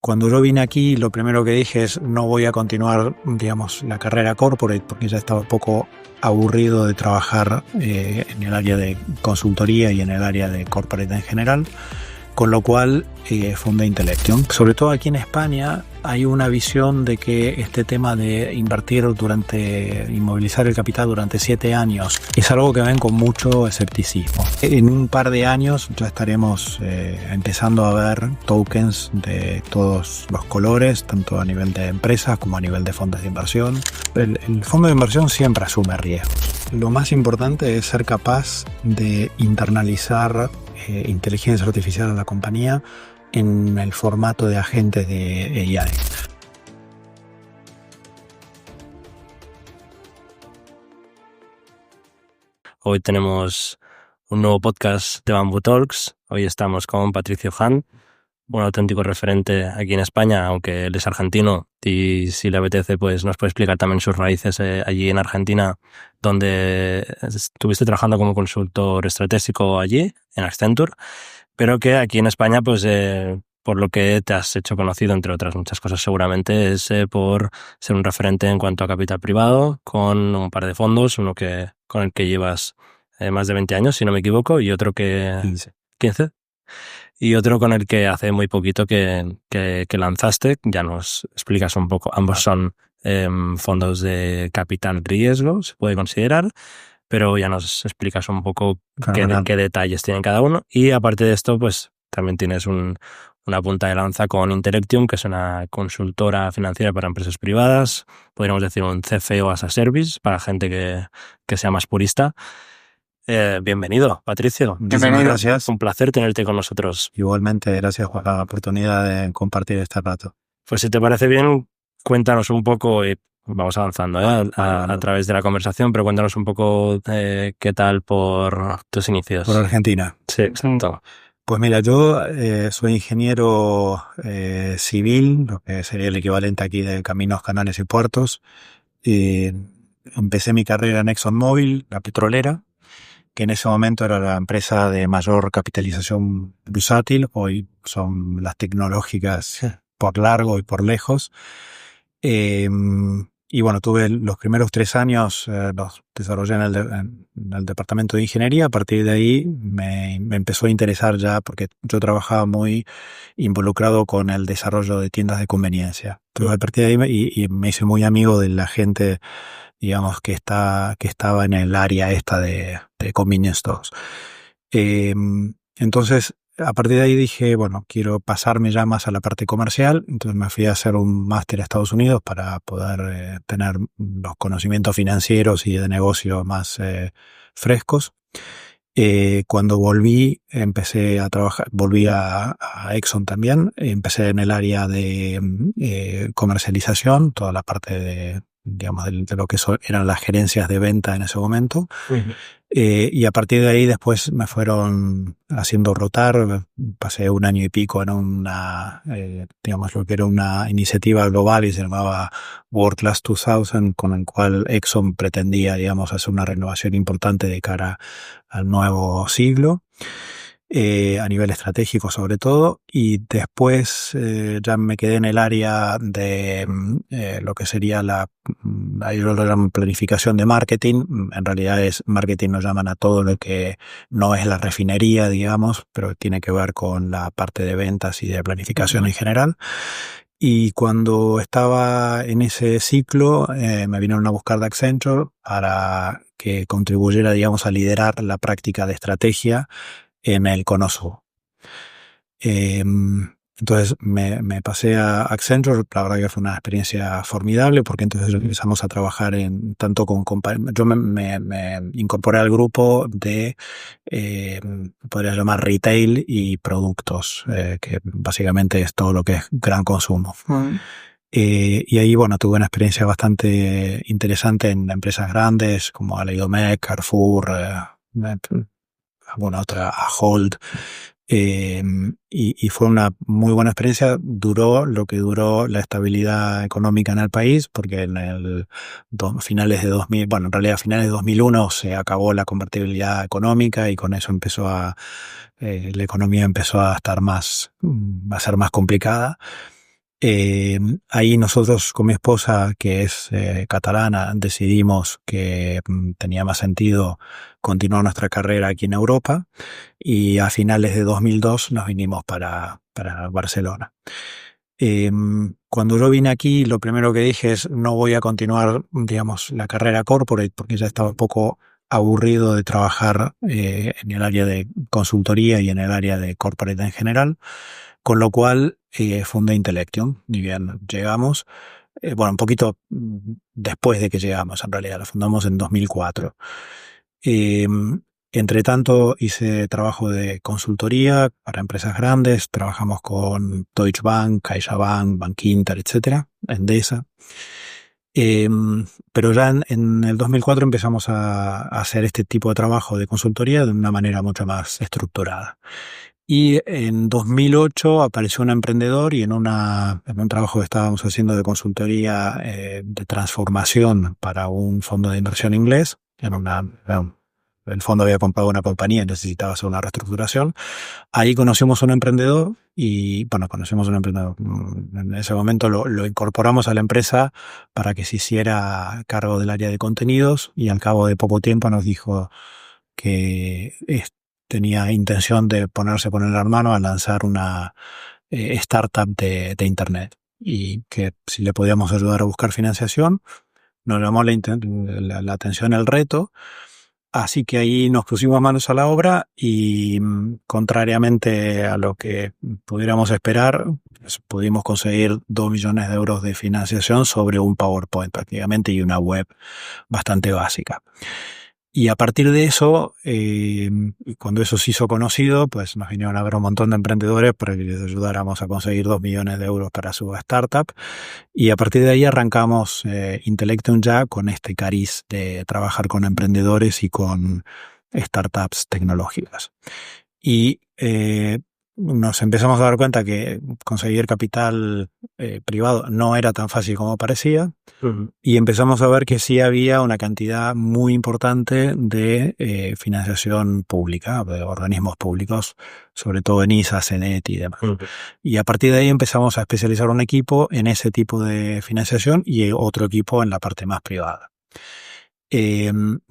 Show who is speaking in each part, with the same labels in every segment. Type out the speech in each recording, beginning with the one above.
Speaker 1: Cuando yo vine aquí, lo primero que dije es no voy a continuar, digamos, la carrera corporate porque ya estaba un poco aburrido de trabajar en el área de consultoría y en el área de corporate en general. Con lo cual fundé Intellectium. Sobre todo aquí en España hay una visión de que este tema de inmovilizar el capital durante 7 años es algo que ven con mucho escepticismo. En un par de años ya estaremos empezando a ver tokens de todos los colores, tanto a nivel de empresas como a nivel de fondos de inversión. El fondo de inversión siempre asume riesgos. Lo más importante es ser capaz de internalizar inteligencia artificial a la compañía en el formato de agentes de AI.
Speaker 2: Hoy tenemos un nuevo podcast de Bamboo Talks. Hoy estamos con Patricio Han, un auténtico referente aquí en España, aunque él es argentino y si le apetece pues nos puede explicar también sus raíces allí en Argentina, donde estuviste trabajando como consultor estratégico allí, en Accenture, pero que aquí en España pues por lo que te has hecho conocido, entre otras muchas cosas seguramente, es por ser un referente en cuanto a capital privado, con un par de fondos, uno con el que llevas más de 20 años, si no me equivoco, y otro que... 15. Y otro con el que hace muy poquito que lanzaste, ya nos explicas un poco. Ambos son fondos de capital riesgo, se puede considerar, pero ya nos explicas un poco qué detalles tienen cada uno. Y aparte de esto, pues también tienes una punta de lanza con Intellectium, que es una consultora financiera para empresas privadas, podríamos decir un CFO as a service, para gente que sea más purista. Bienvenido, Patricio.
Speaker 1: Muchísimas gracias.
Speaker 2: Un placer tenerte con nosotros.
Speaker 1: Igualmente, gracias por la oportunidad de compartir este rato.
Speaker 2: Pues si te parece bien, cuéntanos un poco, y vamos avanzando a través de la conversación, pero cuéntanos un poco qué tal por tus inicios.
Speaker 1: Por Argentina.
Speaker 2: Sí, exacto.
Speaker 1: Pues mira, yo soy ingeniero civil, lo que sería el equivalente aquí de caminos, canales y puertos. Empecé mi carrera en ExxonMobil, la petrolera, que en ese momento era la empresa de mayor capitalización bursátil. Hoy son las tecnológicas por largo y por lejos. Y bueno, tuve los primeros 3 años, los desarrollé en el departamento de ingeniería. A partir de ahí me empezó a interesar ya, porque yo trabajaba muy involucrado con el desarrollo de tiendas de conveniencia. Entonces, a partir de ahí y me hice muy amigo de la gente, digamos, que estaba en el área esta de convenience stores. Entonces, a partir de ahí dije, bueno, quiero pasarme ya más a la parte comercial. Entonces me fui a hacer un máster a Estados Unidos para poder tener los conocimientos financieros y de negocio más frescos. Cuando volví, empecé a trabajar, volví a Exxon también. Empecé en el área de comercialización, toda la parte de lo que eran las gerencias de venta en ese momento. Uh-huh. Y a partir de ahí después me fueron haciendo rotar. Pasé 1 año y pico en lo que era una iniciativa global y se llamaba World Class 2000, con el cual Exxon pretendía, hacer una renovación importante de cara al nuevo siglo. A nivel estratégico sobre todo, y después ya me quedé en el área de lo que sería ahí lo llaman planificación de marketing. En realidad marketing, lo llaman a todo lo que no es la refinería, pero tiene que ver con la parte de ventas y de planificación en general. Y cuando estaba en ese ciclo, me vinieron a buscar de Accenture para que contribuyera, a liderar la práctica de estrategia en el Cono Sur. Entonces me pasé a Accenture. La verdad que fue una experiencia formidable, porque entonces empezamos a trabajar tanto con compañías. Yo me incorporé al grupo de, podría llamar retail y productos, que básicamente es todo lo que es gran consumo. Uh-huh. Y ahí, tuve una experiencia bastante interesante en empresas grandes como Aleidomec, Carrefour, otra, Ahold, y fue una muy buena experiencia. Duró lo que duró la estabilidad económica en el país, porque en finales de 2000, en realidad a finales de 2001 se acabó la convertibilidad económica, y con eso la economía empezó a ser más complicada. Ahí nosotros con mi esposa, que es catalana, decidimos que tenía más sentido continuar nuestra carrera aquí en Europa, y a finales de 2002 nos vinimos para Barcelona. Cuando yo vine aquí, lo primero que dije es no voy a continuar, digamos, la carrera corporate, porque ya estaba un poco aburrido de trabajar en el área de consultoría y en el área de corporate en general, con lo cual fundé Intellectium. Ni bien llegamos, un poquito después de que llegamos, en realidad, la fundamos en 2004. Entre tanto, hice trabajo de consultoría para empresas grandes. Trabajamos con Deutsche Bank, CaixaBank, Bankinter, etcétera, Endesa. Pero ya en el 2004 empezamos a hacer este tipo de trabajo de consultoría de una manera mucho más estructurada. Y en 2008 apareció un emprendedor y en un trabajo que estábamos haciendo de consultoría de transformación para un fondo de inversión inglés. El fondo había comprado una compañía y necesitaba hacer una reestructuración. Ahí conocimos a un emprendedor En ese momento lo incorporamos a la empresa para que se hiciera cargo del área de contenidos, y al cabo de poco tiempo nos dijo que tenía intención de ponerse con el hermano a lanzar una startup de Internet, y que si le podíamos ayudar a buscar financiación. Nos llamó la atención el reto. Así que ahí nos pusimos manos a la obra y, contrariamente a lo que pudiéramos esperar, pues, pudimos conseguir 2 millones de euros de financiación sobre un PowerPoint prácticamente y una web bastante básica. Y a partir de eso, cuando eso se hizo conocido, pues nos vinieron a ver un montón de emprendedores para que les ayudáramos a conseguir 2 millones de euros para su startup. Y a partir de ahí arrancamos Intellectium ya con este cariz de trabajar con emprendedores y con startups tecnológicas. Y nos empezamos a dar cuenta que conseguir capital privado no era tan fácil como parecía. Uh-huh. Y empezamos a ver que sí había una cantidad muy importante de financiación pública, de organismos públicos, sobre todo ENISA, CENET y demás. Uh-huh. Y a partir de ahí empezamos a especializar un equipo en ese tipo de financiación y otro equipo en la parte más privada.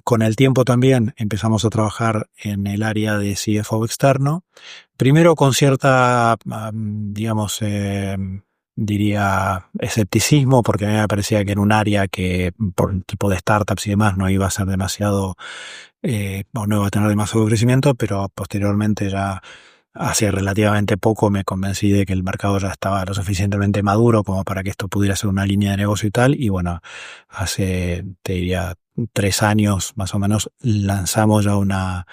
Speaker 1: Con el tiempo también empezamos a trabajar en el área de CFO externo, primero con cierta, diría, escepticismo, porque a mí me parecía que era un área que por el tipo de startups y demás no iba a ser demasiado, o no iba a tener demasiado crecimiento, pero posteriormente ya hace relativamente poco me convencí de que el mercado ya estaba lo suficientemente maduro como para que esto pudiera ser una línea de negocio y tal. Y bueno, hace, te diría, 3 años más o menos lanzamos ya una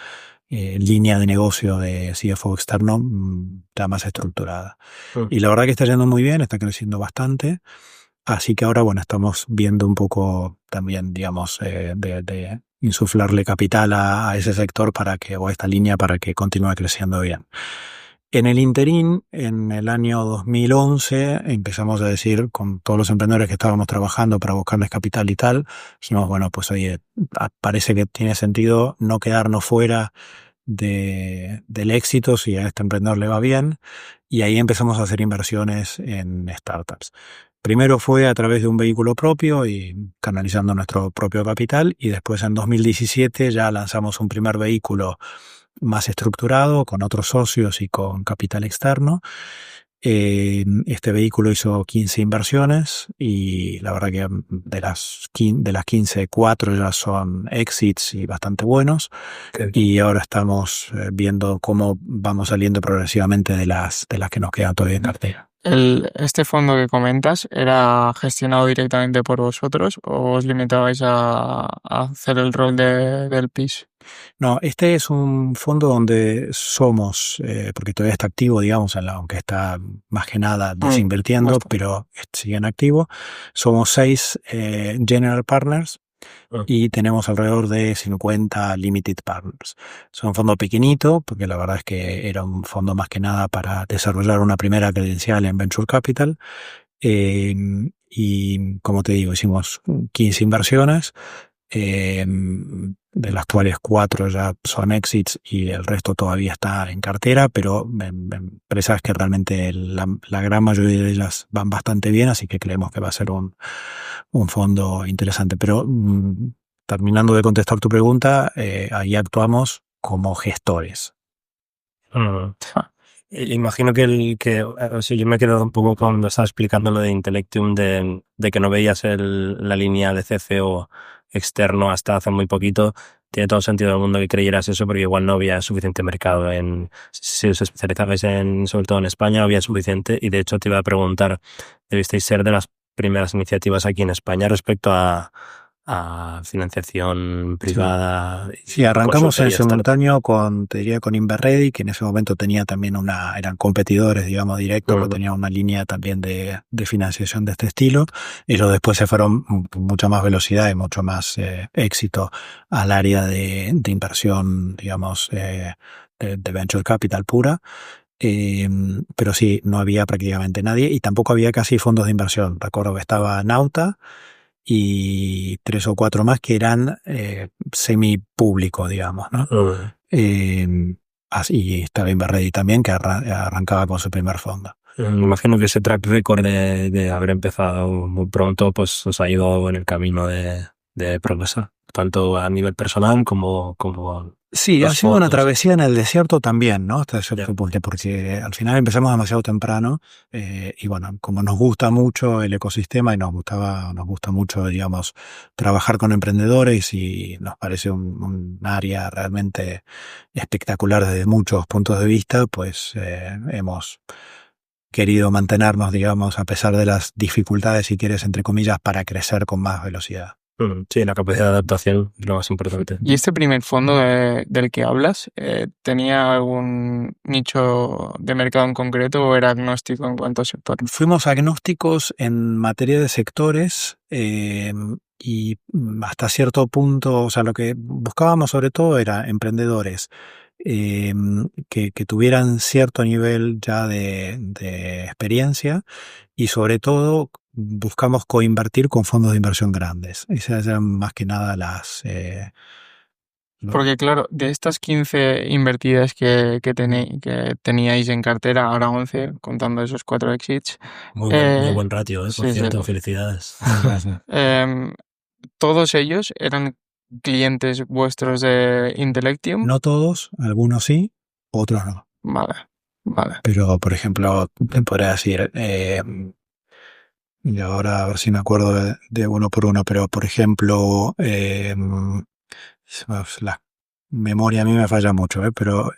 Speaker 1: línea de negocio de CFO externo ya más estructurada. Y la verdad que está yendo muy bien, está creciendo bastante. Así que ahora, bueno, estamos viendo un poco también, digamos, de insuflarle capital a ese sector o a esta línea para que continúe creciendo bien. En el interín, en el año 2011, empezamos a decir con todos los emprendedores que estábamos trabajando para buscarles capital y tal, dijimos, bueno, pues oye, parece que tiene sentido no quedarnos fuera del éxito si a este emprendedor le va bien, y ahí empezamos a hacer inversiones en startups. Primero fue a través de un vehículo propio y canalizando nuestro propio capital, y después en 2017 ya lanzamos un primer vehículo más estructurado con otros socios y con capital externo. Este vehículo hizo 15 inversiones y la verdad que de las 15, 4 ya son exits y bastante buenos. Okay. Y ahora estamos viendo cómo vamos saliendo progresivamente de las que nos quedan todavía en cartera.
Speaker 3: ¿Este fondo que comentas era gestionado directamente por vosotros o os limitabais a hacer el rol del PIS?
Speaker 1: No, este es un fondo donde somos, porque todavía está activo, digamos, aunque está más que nada desinvirtiendo, pero sigue en activo. Somos 6 general partners y tenemos alrededor de 50 limited partners. Es un fondo pequeñito, porque la verdad es que era un fondo más que nada para desarrollar una primera credencial en Venture Capital. Y como te digo, hicimos 15 inversiones. de las cuales 4 ya son exits y el resto todavía está en cartera, pero empresas que realmente la gran mayoría de ellas van bastante bien, así que creemos que va a ser un fondo interesante. Pero terminando de contestar tu pregunta, ahí actuamos como gestores.
Speaker 2: Imagino o sea, yo me he quedado un poco cuando estaba explicando lo de Intellectium, de que no veías la línea de CFO externo hasta hace muy poquito. Tiene todo el sentido del mundo que creyeras eso, porque igual no había suficiente mercado. Si os especializabais sobre todo en España, había suficiente. Y de hecho te iba a preguntar, debisteis ser de las primeras iniciativas aquí en España respecto a financiación privada.
Speaker 1: Sí, arrancamos en simultáneo te diría con Inverready, que en ese momento tenía también eran competidores, digamos, directos, pero tenía una línea también de financiación de este estilo. Ellos después se fueron con mucha más velocidad y mucho más éxito al área de inversión, digamos, de venture capital pura. Pero sí, no había prácticamente nadie y tampoco había casi fondos de inversión. Recuerdo que estaba Nauta y 3 o 4 más que eran semi-públicos, digamos, ¿no? Así estaba Inverready también, que arrancaba con su primer fondo.
Speaker 2: Me imagino que ese track record de haber empezado muy pronto pues os ha ido en el camino de progresar, tanto a nivel personal como
Speaker 1: sí, ha sido una travesía en el desierto también, ¿no? Hasta cierto punto, porque al final empezamos demasiado temprano y bueno, como nos gusta mucho el ecosistema y nos gusta mucho, digamos, trabajar con emprendedores y nos parece un área realmente espectacular desde muchos puntos de vista, pues hemos querido mantenernos, digamos, a pesar de las dificultades, si quieres, entre comillas, para crecer con más velocidad.
Speaker 2: Sí, la capacidad de adaptación es lo más importante.
Speaker 3: ¿Y este primer fondo del que hablas tenía algún nicho de mercado en concreto o era agnóstico en cuanto a sector?
Speaker 1: Fuimos agnósticos en materia de sectores y hasta cierto punto, o sea, lo que buscábamos sobre todo era emprendedores que tuvieran cierto nivel ya de experiencia y sobre todo buscamos coinvertir con fondos de inversión grandes. Esas eran más que nada
Speaker 3: Porque claro, de estas 15 invertidas que teníais en cartera, ahora 11, contando esos 4 exits.
Speaker 2: Muy buen ratio, por cierto, sí. Felicidades.
Speaker 3: ¿Todos ellos eran clientes vuestros de Intellectium?
Speaker 1: No todos, algunos sí, otros no.
Speaker 3: Vale.
Speaker 1: Pero, por ejemplo, te podría decir, y ahora a ver si me acuerdo de uno por uno, pero por ejemplo, la memoria a mí me falla mucho, pero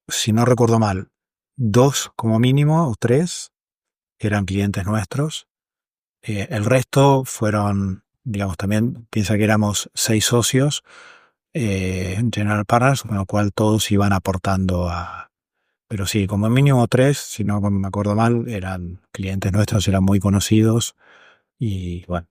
Speaker 1: si no recuerdo mal, 2 como mínimo, o 3, eran clientes nuestros. El resto fueron, digamos, también piensa que éramos 6 socios, General Partners, con lo cual todos iban aportando pero sí, como mínimo 3, si no me acuerdo mal, eran clientes nuestros, eran muy conocidos y bueno,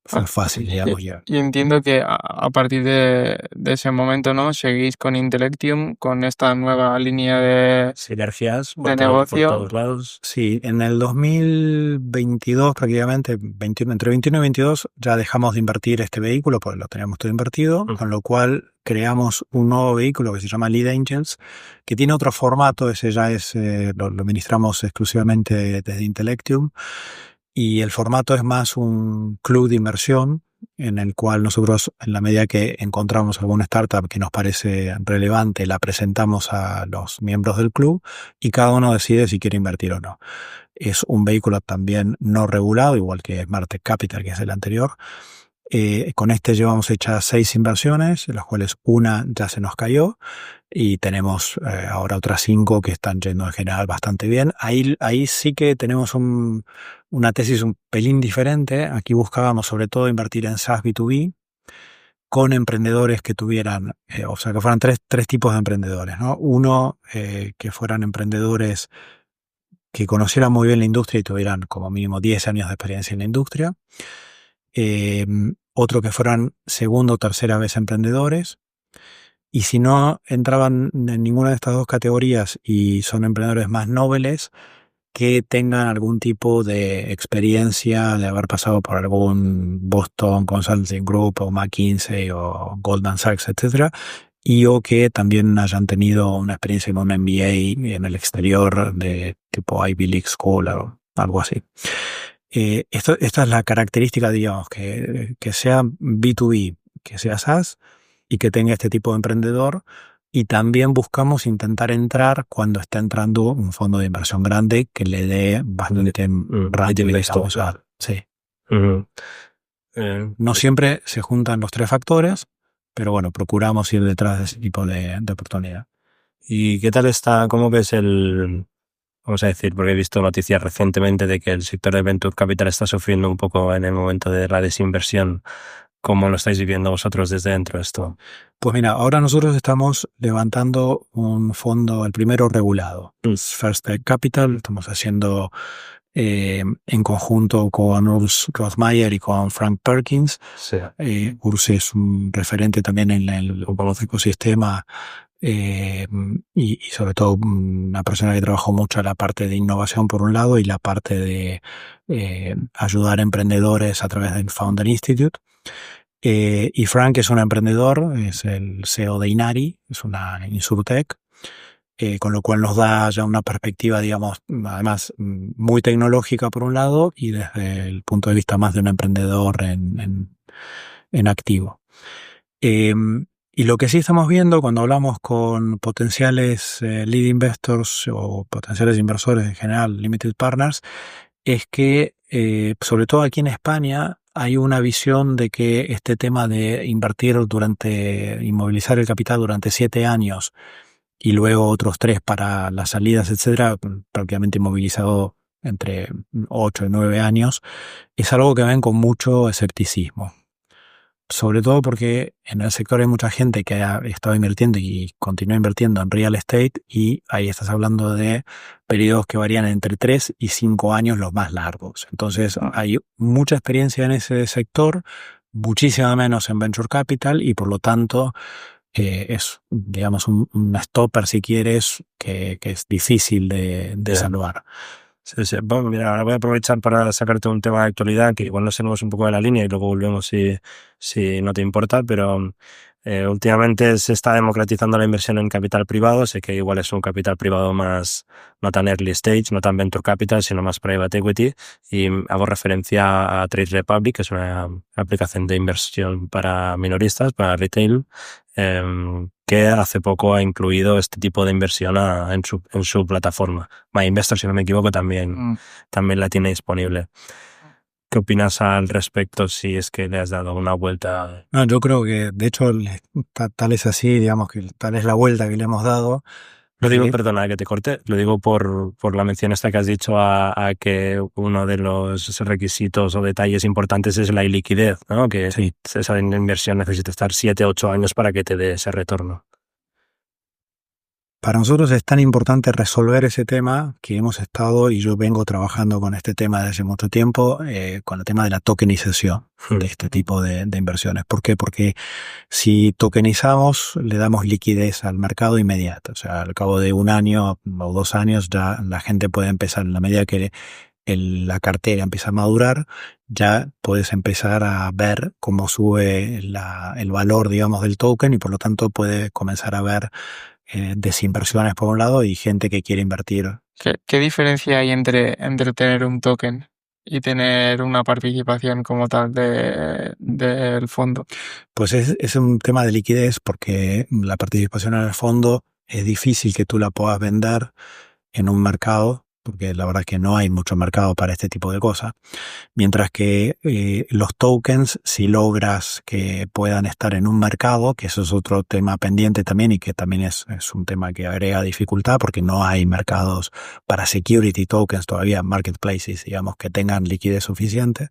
Speaker 1: fue fácil, digamos, ya.
Speaker 3: Y entiendo que a partir de ese momento, ¿no? Seguís con Intellectium, con esta nueva línea de
Speaker 2: sinergias
Speaker 3: de negocio.
Speaker 2: Por todos lados.
Speaker 1: Sí, en el 2022 prácticamente, entre 21 y 22, ya dejamos de invertir este vehículo porque lo teníamos todo invertido, con lo cual creamos un nuevo vehículo que se llama Lead Angels, que tiene otro formato, ese ya lo administramos exclusivamente desde Intellectium, y el formato es más un club de inversión en el cual nosotros, en la medida que encontramos alguna startup que nos parece relevante, la presentamos a los miembros del club y cada uno decide si quiere invertir o no. Es un vehículo también no regulado, igual que Smartech Capital, que es el anterior. Con este llevamos hechas 6 inversiones, de las cuales una ya se nos cayó y tenemos ahora otras 5 que están yendo en general bastante bien. Ahí sí que tenemos una tesis un pelín diferente. Aquí buscábamos sobre todo invertir en SaaS B2B con emprendedores que tuvieran, o sea, que fueran tres tipos de emprendedores, ¿no? Uno, que fueran emprendedores que conocieran muy bien la industria y tuvieran como mínimo 10 años de experiencia en la industria. Otro que fueran segunda o tercera vez emprendedores, y si no entraban en ninguna de estas dos categorías y son emprendedores más nobles, que tengan algún tipo de experiencia de haber pasado por algún Boston Consulting Group o McKinsey o Goldman Sachs, etcétera, y o que también hayan tenido una experiencia en un MBA en el exterior de tipo Ivy League School o algo así. Esta es la característica, digamos, que sea B2B, que sea SaaS y que tenga este tipo de emprendedor. Y también buscamos intentar entrar cuando está entrando un fondo de inversión grande que le dé bastante rango, digamos. Sí. No siempre se juntan los tres factores, pero bueno, procuramos ir detrás de ese tipo de oportunidad.
Speaker 2: ¿Y qué tal está, cómo ves vamos a decir, porque he visto noticias recientemente de que el sector de Venture Capital está sufriendo un poco en el momento de la desinversión? ¿Cómo lo estáis viviendo vosotros desde dentro de esto?
Speaker 1: Pues mira, ahora nosotros estamos levantando un fondo, el primero regulado, First Tech Capital. Estamos haciendo en conjunto con Urs Rothmeier y con Frank Perkins.
Speaker 2: Sí.
Speaker 1: Urs es un referente también en el ecosistema y sobre todo una persona que trabajó mucho la parte de innovación por un lado y la parte de ayudar a emprendedores a través del Founder Institute. Y Frank es un emprendedor, es el CEO de Inari, es una insurtech, con lo cual nos da ya una perspectiva, digamos, además muy tecnológica por un lado y desde el punto de vista más de un emprendedor en activo. Y lo que sí estamos viendo cuando hablamos con potenciales lead investors o potenciales inversores en general, limited partners, es que sobre todo aquí en España hay una visión de que este tema de inmovilizar el capital durante 7 años y luego otros 3 para las salidas, etcétera, prácticamente inmovilizado entre 8 y 9 años, es algo que ven con mucho escepticismo. Sobre todo porque en el sector hay mucha gente que ha estado invirtiendo y continúa invirtiendo en real estate y ahí estás hablando de periodos que varían entre 3 y 5 años los más largos. Entonces hay mucha experiencia en ese sector, muchísima menos en venture capital y por lo tanto es, digamos, un stopper si quieres que es difícil de salvar.
Speaker 2: Sí, sí. Bueno, mira, ahora voy a aprovechar para sacarte un tema de actualidad que igual nos salimos un poco de la línea y luego volvemos si no te importa, pero últimamente se está democratizando la inversión en capital privado. Sé que igual es un capital privado más, no tan early stage, no tan venture capital, sino más private equity. Y hago referencia a Trade Republic, que es una aplicación de inversión para minoristas, para retail, que hace poco ha incluido este tipo de inversión en su plataforma. MyInvestor, si no me equivoco, también la tiene disponible. ¿Qué opinas al respecto si es que le has dado una vuelta?
Speaker 1: No, yo creo que de hecho tal es así, digamos que tal es la vuelta que le hemos dado.
Speaker 2: Lo digo, perdona que te corte, lo digo por la mención esta que has dicho a que uno de los requisitos o detalles importantes es la iliquidez, ¿no? Que sí, esa inversión necesita estar 7, 8 años para que te dé ese retorno.
Speaker 1: Para nosotros es tan importante resolver ese tema que hemos estado, y yo vengo trabajando con este tema desde hace mucho tiempo, con el tema de la tokenización de este tipo de inversiones. ¿Por qué? Porque si tokenizamos, le damos liquidez al mercado inmediato. O sea, al cabo de 1 año o 2 años ya la gente puede empezar, en la medida que la cartera empieza a madurar, ya puedes empezar a ver cómo sube el valor, digamos, del token y por lo tanto puede comenzar a ver desinversiones por un lado y gente que quiere invertir.
Speaker 3: ¿Qué diferencia hay entre tener un token y tener una participación como tal del fondo?
Speaker 1: Pues es un tema de liquidez porque la participación en el fondo es difícil que tú la puedas vender en un mercado, porque la verdad que no hay mucho mercado para este tipo de cosas. Mientras que los tokens, si logras que puedan estar en un mercado, que eso es otro tema pendiente también y que también es un tema que agrega dificultad porque no hay mercados para security tokens todavía, marketplaces, digamos, que tengan liquidez suficiente.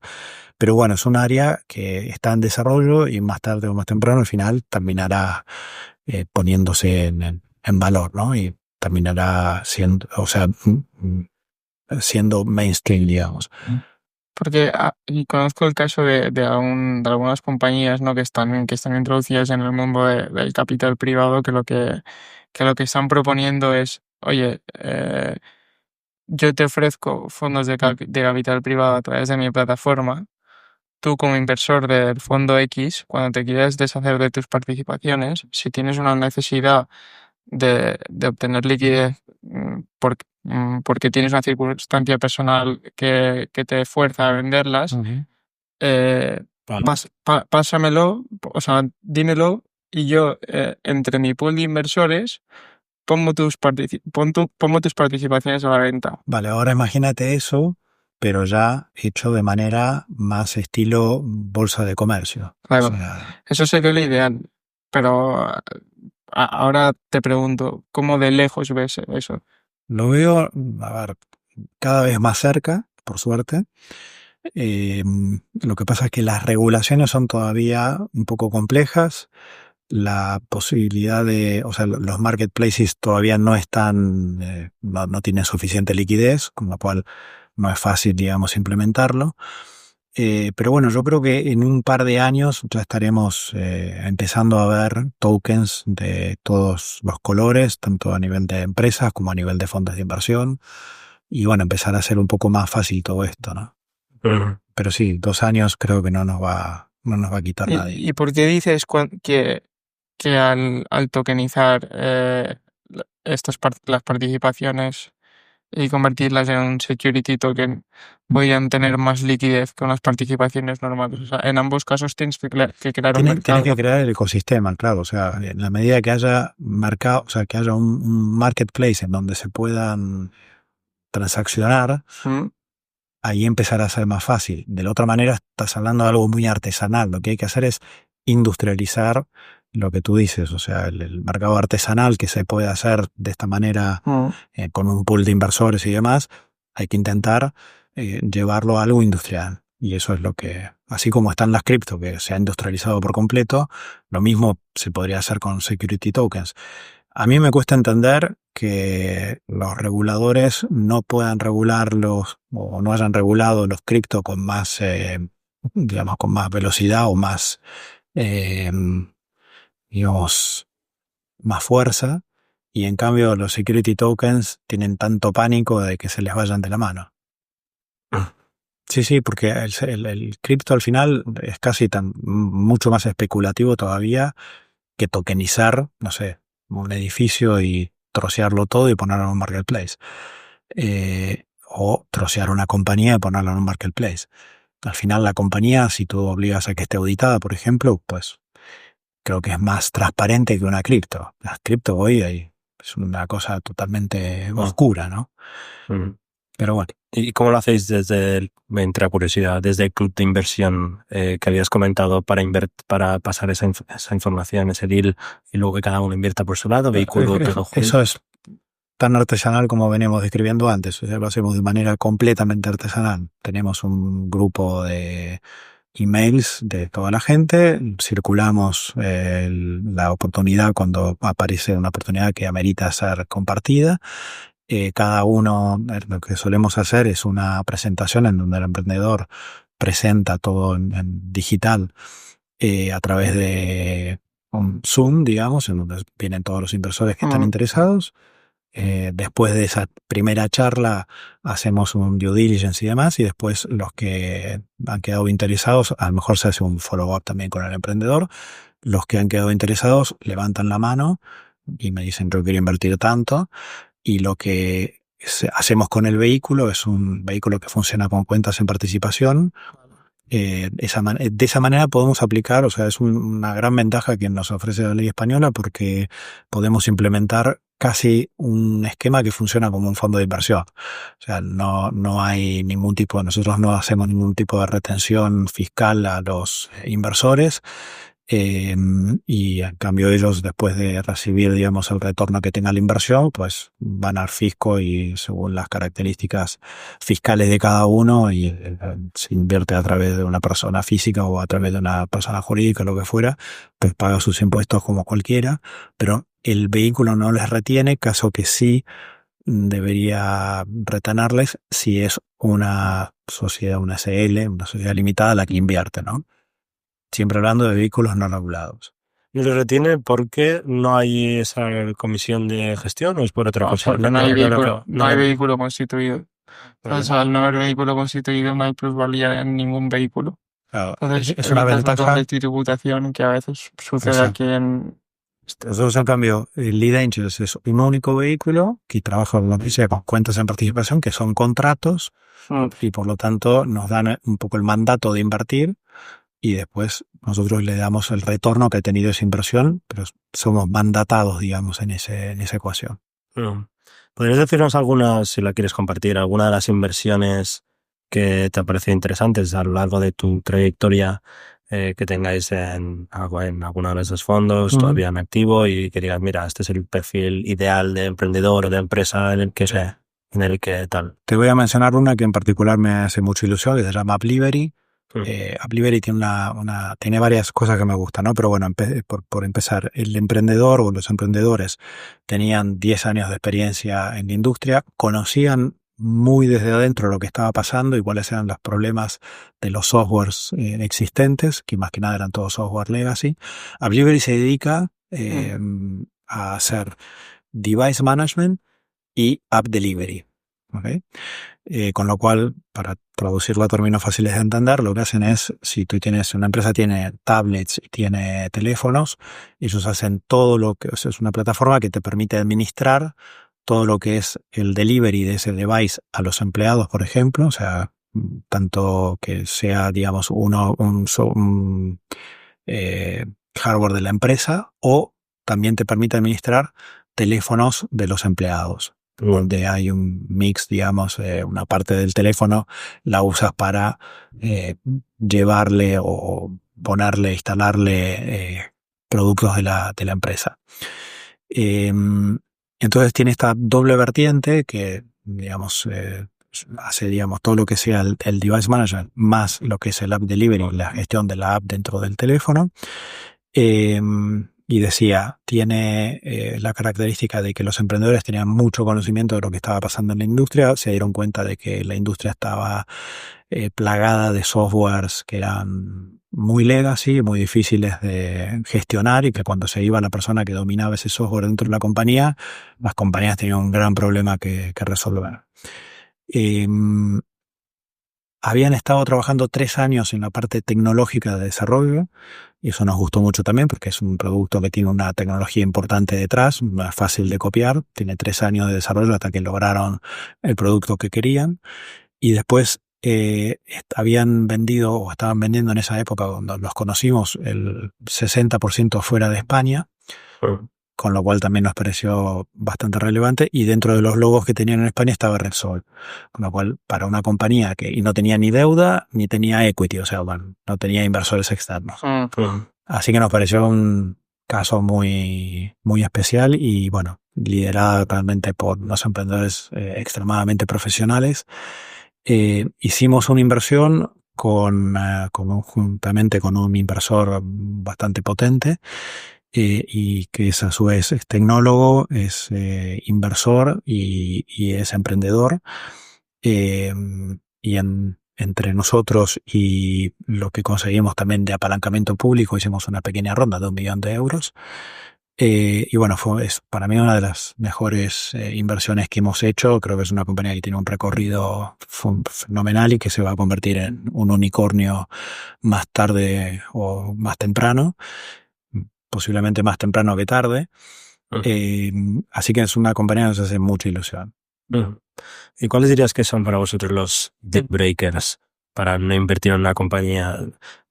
Speaker 1: Pero bueno, es un área que está en desarrollo y más tarde o más temprano al final terminará poniéndose en valor, ¿no? Y terminará siendo, o sea, siendo mainstream, digamos.
Speaker 3: Porque y conozco el caso de algunas compañías, ¿no? que están introducidas en el mundo del capital privado que lo que están proponiendo es, oye, yo te ofrezco fondos de capital privado a través de mi plataforma. Tú como inversor del fondo X, cuando te quieres deshacer de tus participaciones, si tienes una necesidad de obtener liquidez porque tienes una circunstancia personal que te fuerza a venderlas,
Speaker 2: Vale.
Speaker 3: pásamelo, o sea, dímelo y yo entre mi pool de inversores pongo tus participaciones a la venta.
Speaker 1: Vale, ahora imagínate eso, pero ya hecho de manera más estilo bolsa de comercio.
Speaker 3: Claro,
Speaker 1: O sea,
Speaker 3: eso sería lo ideal, pero ahora te pregunto, ¿cómo de lejos ves eso?
Speaker 1: lo veo, a ver, cada vez más cerca, por suerte. Lo que pasa es que las regulaciones son todavía un poco complejas. La posibilidad o sea, los marketplaces todavía no están, no tienen suficiente liquidez, con lo cual no es fácil, digamos, implementarlo. Pero bueno, yo creo que en un par de años ya estaremos empezando a ver tokens de todos los colores, tanto a nivel de empresas como a nivel de fondos de inversión. Y bueno, empezar a hacer un poco más fácil todo esto, ¿no? Pero sí, 2 años creo que no nos va a quitar nadie.
Speaker 3: ¿Y por qué dices que al tokenizar las participaciones y convertirlas en un security token podrían tener más liquidez con las participaciones normales? O sea, en ambos casos tienes que crear un mercado.
Speaker 1: Tienes que crear el ecosistema, claro. O sea, en la medida que haya mercado, o sea, que haya un marketplace en donde se puedan transaccionar, ahí empezará a ser más fácil. De la otra manera, estás hablando de algo muy artesanal. Lo que hay que hacer es industrializar lo que tú dices, o sea, el mercado artesanal que se puede hacer de esta manera con un pool de inversores y demás, hay que intentar llevarlo a algo industrial. Y eso es lo que, así como están las cripto, que se ha industrializado por completo, lo mismo se podría hacer con security tokens. A mí me cuesta entender que los reguladores no puedan regularlos o no hayan regulado los cripto con más, digamos, con más velocidad o más, digamos, más fuerza, y en cambio los security tokens tienen tanto pánico de que se les vayan de la mano. Sí, porque el cripto al final es casi mucho más especulativo todavía que tokenizar, no sé, un edificio y trocearlo todo y ponerlo en un marketplace. O trocear una compañía y ponerlo en un marketplace. Al final la compañía, si tú obligas a que esté auditada, por ejemplo, pues creo que es más transparente que una cripto. Las cripto hoy es una cosa totalmente oscura, ¿no? Pero bueno.
Speaker 2: ¿Y cómo lo hacéis me entra curiosidad, desde el club de inversión que habías comentado para pasar esa información, ese deal, y luego que cada uno invierta por su lado, vehículo, todo junto?
Speaker 1: Eso es tan artesanal como veníamos describiendo antes. O sea, lo hacemos de manera completamente artesanal. Tenemos un grupo de emails de toda la gente, circulamos la oportunidad cuando aparece una oportunidad que amerita ser compartida. Cada uno, lo que solemos hacer es una presentación en donde el emprendedor presenta todo en digital a través de un Zoom, digamos, en donde vienen todos los inversores que están interesados. Después de esa primera charla hacemos un due diligence y demás, y después los que han quedado interesados, a lo mejor se hace un follow-up también con el emprendedor. Los que han quedado interesados levantan la mano y me dicen yo quiero invertir tanto, y lo que hacemos con el vehículo es un vehículo que funciona con cuentas en participación. De esa manera podemos aplicar, o sea, es una gran ventaja que nos ofrece la ley española, porque podemos implementar casi un esquema que funciona como un fondo de inversión. O sea, no hay ningún tipo, nosotros no hacemos ningún tipo de retención fiscal a los inversores. Y en cambio ellos, después de recibir, digamos, el retorno que tenga la inversión, pues van al fisco y según las características fiscales de cada uno, y se invierte a través de una persona física o a través de una persona jurídica, lo que fuera, pues paga sus impuestos como cualquiera, pero el vehículo no les retiene, caso que sí debería retenerles si es una sociedad, una SL, una sociedad limitada la que invierte, ¿no? Siempre hablando de vehículos no regulados.
Speaker 2: ¿No lo retiene porque no hay esa comisión de gestión o es por otra cosa?
Speaker 3: Porque no hay vehículo constituido. Entonces, al no haber vehículo constituido, no hay plusvalía en ningún vehículo.
Speaker 1: Claro,
Speaker 3: Entonces,
Speaker 1: es una
Speaker 3: evitas la
Speaker 1: ventaja.
Speaker 3: doble tributación que a veces sucede
Speaker 1: Exacto.
Speaker 3: aquí en...
Speaker 1: Nosotros, en cambio, el Lead Angels es un único vehículo que trabaja con lo que dice, con cuentas en participación, que son contratos, y por lo tanto nos dan un poco el mandato de invertir y después nosotros le damos el retorno que ha tenido esa inversión, pero somos mandatados, digamos, en esa ecuación.
Speaker 2: ¿Podrías decirnos algunas, si la quieres compartir, alguna de las inversiones que te han parecido interesantes a lo largo de tu trayectoria, que tengáis en alguno de esos fondos todavía en activo y que digas, mira, este es el perfil ideal de emprendedor o de empresa en el que tal?
Speaker 1: Te voy a mencionar una que en particular me hace mucha ilusión, que se llama AppLivery. AppLivery tiene varias cosas que me gustan, ¿no? Pero bueno, por empezar, el emprendedor o los emprendedores tenían 10 años de experiencia en la industria, conocían muy desde adentro lo que estaba pasando y cuáles eran los problemas de los softwares existentes, que más que nada eran todos software legacy. AppLivery se dedica a hacer device management y app delivery. ¿Okay? Con lo cual, para traducirlo a términos fáciles de entender, lo que hacen es, si una empresa tiene tablets y tiene teléfonos, ellos hacen todo lo que, o sea, es una plataforma que te permite administrar todo lo que es el delivery de ese device a los empleados, por ejemplo, o sea, tanto que sea, digamos, un hardware de la empresa, o también te permite administrar teléfonos de los empleados, donde hay un mix, digamos, una parte del teléfono la usas para llevarle o ponerle, instalarle productos de la empresa. Entonces tiene esta doble vertiente que, digamos, hace, digamos, todo lo que sea el device manager más lo que es el app delivery, la gestión de la app dentro del teléfono. Y decía, tiene la característica de que los emprendedores tenían mucho conocimiento de lo que estaba pasando en la industria, se dieron cuenta de que la industria estaba plagada de softwares que eran muy legacy, muy difíciles de gestionar, y que cuando se iba la persona que dominaba ese software dentro de la compañía, las compañías tenían un gran problema que resolver. Habían estado trabajando 3 años en la parte tecnológica de desarrollo, y eso nos gustó mucho también porque es un producto que tiene una tecnología importante detrás, fácil de copiar. Tiene 3 años de desarrollo hasta que lograron el producto que querían. Y después habían vendido, o estaban vendiendo en esa época cuando los conocimos, el 60% fuera de España, con lo cual también nos pareció bastante relevante. Y dentro de los logos que tenían en España estaba Repsol, con lo cual, para una compañía que no tenía ni deuda ni tenía equity, o sea, bueno, no tenía inversores externos. Así que nos pareció un caso muy, muy especial y, bueno, liderada realmente por unos emprendedores extremadamente profesionales. Hicimos una inversión conjuntamente con un inversor bastante potente, y que es a su vez es tecnólogo, es inversor y es emprendedor. Y entre nosotros y lo que conseguimos también de apalancamiento público, hicimos una pequeña ronda de 1 millón de euros. Y bueno, es para mí una de las mejores inversiones que hemos hecho. Creo que es una compañía que tiene un recorrido fenomenal y que se va a convertir en un unicornio más tarde o más temprano, posiblemente más temprano que tarde. Así que es una compañía que nos hace mucha ilusión.
Speaker 2: ¿Y cuáles dirías que son para vosotros los deal breakers para no invertir en una compañía?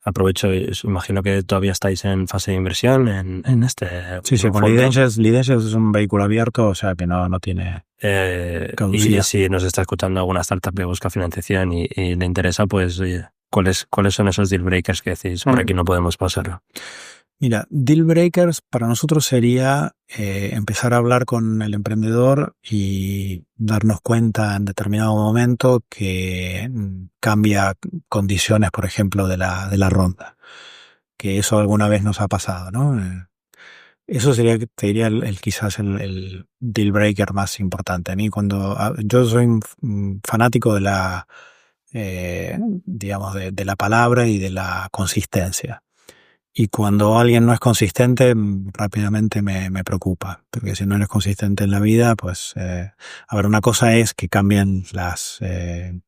Speaker 2: Aprovecho, imagino que todavía estáis en fase de inversión en este.
Speaker 1: Sí, con Lead Angels es un vehículo abierto, o sea que no tiene
Speaker 2: y si nos está escuchando alguna startup que busca financiación y le interesa, pues oye, ¿cuáles son esos deal breakers que decís? Por aquí no podemos pasarlo.
Speaker 1: Mira, deal breakers para nosotros sería empezar a hablar con el emprendedor y darnos cuenta en determinado momento que cambia condiciones, por ejemplo, de la ronda. Que eso alguna vez nos ha pasado, ¿no? Eso sería, te diría, quizás el deal breaker más importante. A mí yo soy un fanático de la, digamos, de la palabra y de la consistencia. Y cuando alguien no es consistente, rápidamente me preocupa, porque si no eres consistente en la vida, pues, a ver, una cosa es que cambien las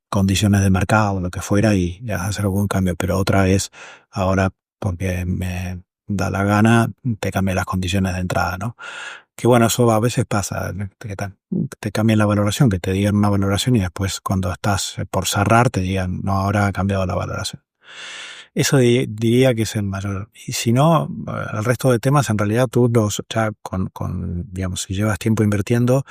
Speaker 1: condiciones de mercado o lo que fuera y ya hacer algún cambio, pero otra es ahora, porque me da la gana, te cambian las condiciones de entrada, ¿no? Que bueno, eso a veces pasa, que te cambian la valoración, que te digan una valoración y después cuando estás por cerrar te digan, no, ahora ha cambiado la valoración. Eso diría que es el mayor. Y si no, el resto de temas, en realidad tú ya digamos, si llevas tiempo invirtiendo,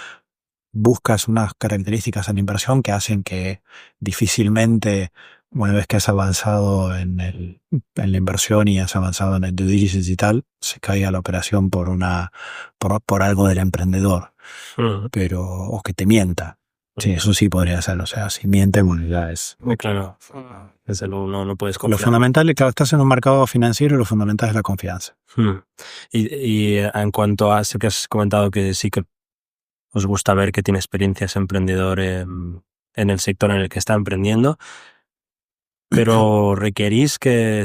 Speaker 1: buscas unas características en la inversión que hacen que difícilmente, una vez que has avanzado en la inversión y has avanzado en el due diligence y tal, se caiga la operación por algo del emprendedor. Pero, o que te mienta. Sí, eso sí podría ser. O sea, si miente, bueno, ya es.
Speaker 2: Muy claro. Desde luego no puedes
Speaker 1: Lo
Speaker 2: confiar.
Speaker 1: fundamental es que estás en un mercado financiero y lo fundamental es la confianza.
Speaker 2: Y en cuanto a eso que has comentado, que sí que os gusta ver que tiene experiencia ese emprendedor en el sector en el que está emprendiendo, pero requerís que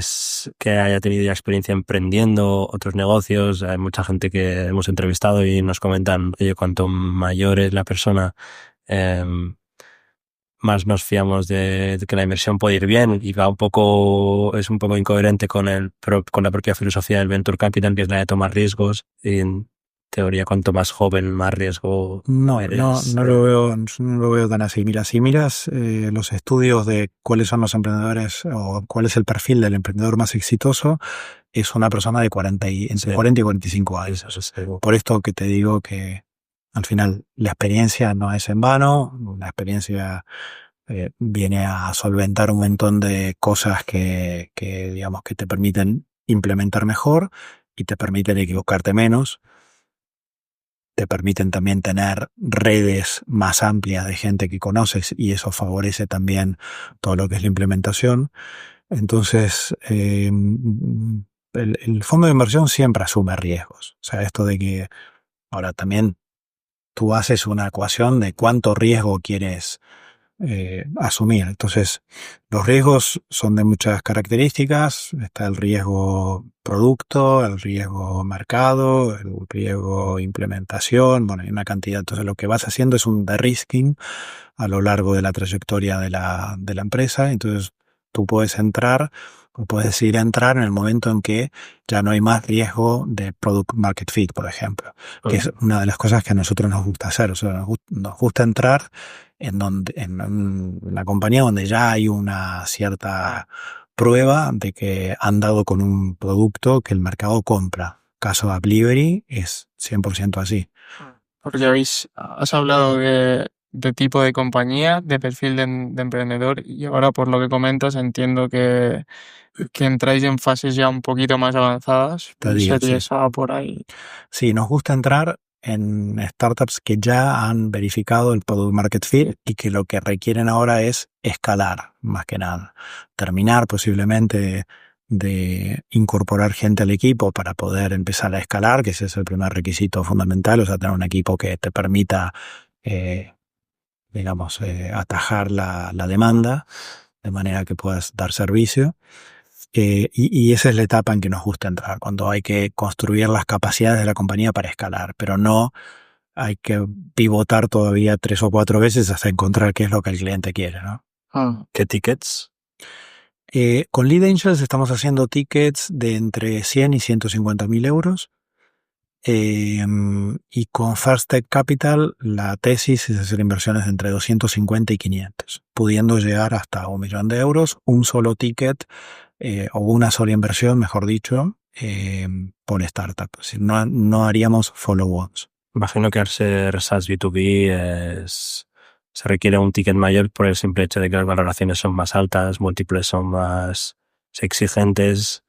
Speaker 2: haya tenido ya experiencia emprendiendo otros negocios. Hay mucha gente que hemos entrevistado y nos comentan, oye, cuanto mayor es la persona, más nos fiamos de que la inversión puede ir bien, y es un poco incoherente con la propia filosofía del Venture Capital, que es la de tomar riesgos. Y en teoría, cuanto más joven, más riesgo eres.
Speaker 1: No lo veo tan así. Mira, si miras los estudios de cuáles son los emprendedores o cuál es el perfil del emprendedor más exitoso, es una persona de entre 40 y 45 años. Por esto que te digo que al final la experiencia no es en vano, la experiencia viene a solventar un montón de cosas que digamos que te permiten implementar mejor y te permiten equivocarte menos. Te permiten también tener redes más amplias de gente que conoces y eso favorece también todo lo que es la implementación. Entonces, el fondo de inversión siempre asume riesgos. O sea, esto de que ahora también tú haces una ecuación de cuánto riesgo quieres asumir. Entonces, los riesgos son de muchas características. Está el riesgo producto, el riesgo mercado, el riesgo implementación, bueno, hay una cantidad. Entonces, lo que vas haciendo es un de-risking a lo largo de la trayectoria de la empresa. Entonces, tú puedes entrar o puedes decidir entrar en el momento en que ya no hay más riesgo de product market fit, por ejemplo, que es una de las cosas que a nosotros nos gusta hacer. O sea, nos gusta entrar en una compañía donde ya hay una cierta prueba de que han dado con un producto que el mercado compra. Caso de Appleberry es 100% así.
Speaker 3: Porque has hablado de tipo de compañía, de perfil de emprendedor, y ahora por lo que comentas entiendo que entráis en fases ya un poquito más avanzadas, series A por ahí.
Speaker 1: Sí, nos gusta entrar en startups que ya han verificado el product market fit y que lo que requieren ahora es escalar, más que nada. Terminar posiblemente de incorporar gente al equipo para poder empezar a escalar, que ese es el primer requisito fundamental, o sea, tener un equipo que te permita, atajar la demanda de manera que puedas dar servicio. Y esa es la etapa en que nos gusta entrar, cuando hay que construir las capacidades de la compañía para escalar, pero no hay que pivotar todavía 3 o 4 veces hasta encontrar qué es lo que el cliente quiere, ¿no?
Speaker 2: ¿Qué tickets?
Speaker 1: Con Lead Angels estamos haciendo tickets de entre 100 y 150.000 euros. Y con First Tech Capital la tesis es hacer inversiones de entre 250 y 500, pudiendo llegar hasta 1 millón de euros, un solo ticket o una sola inversión, mejor dicho, por startup. Es decir, no haríamos follow-ons.
Speaker 2: Imagino que al ser SaaS B2B se requiere un ticket mayor por el simple hecho de que las valoraciones son más altas, múltiples son más exigentes.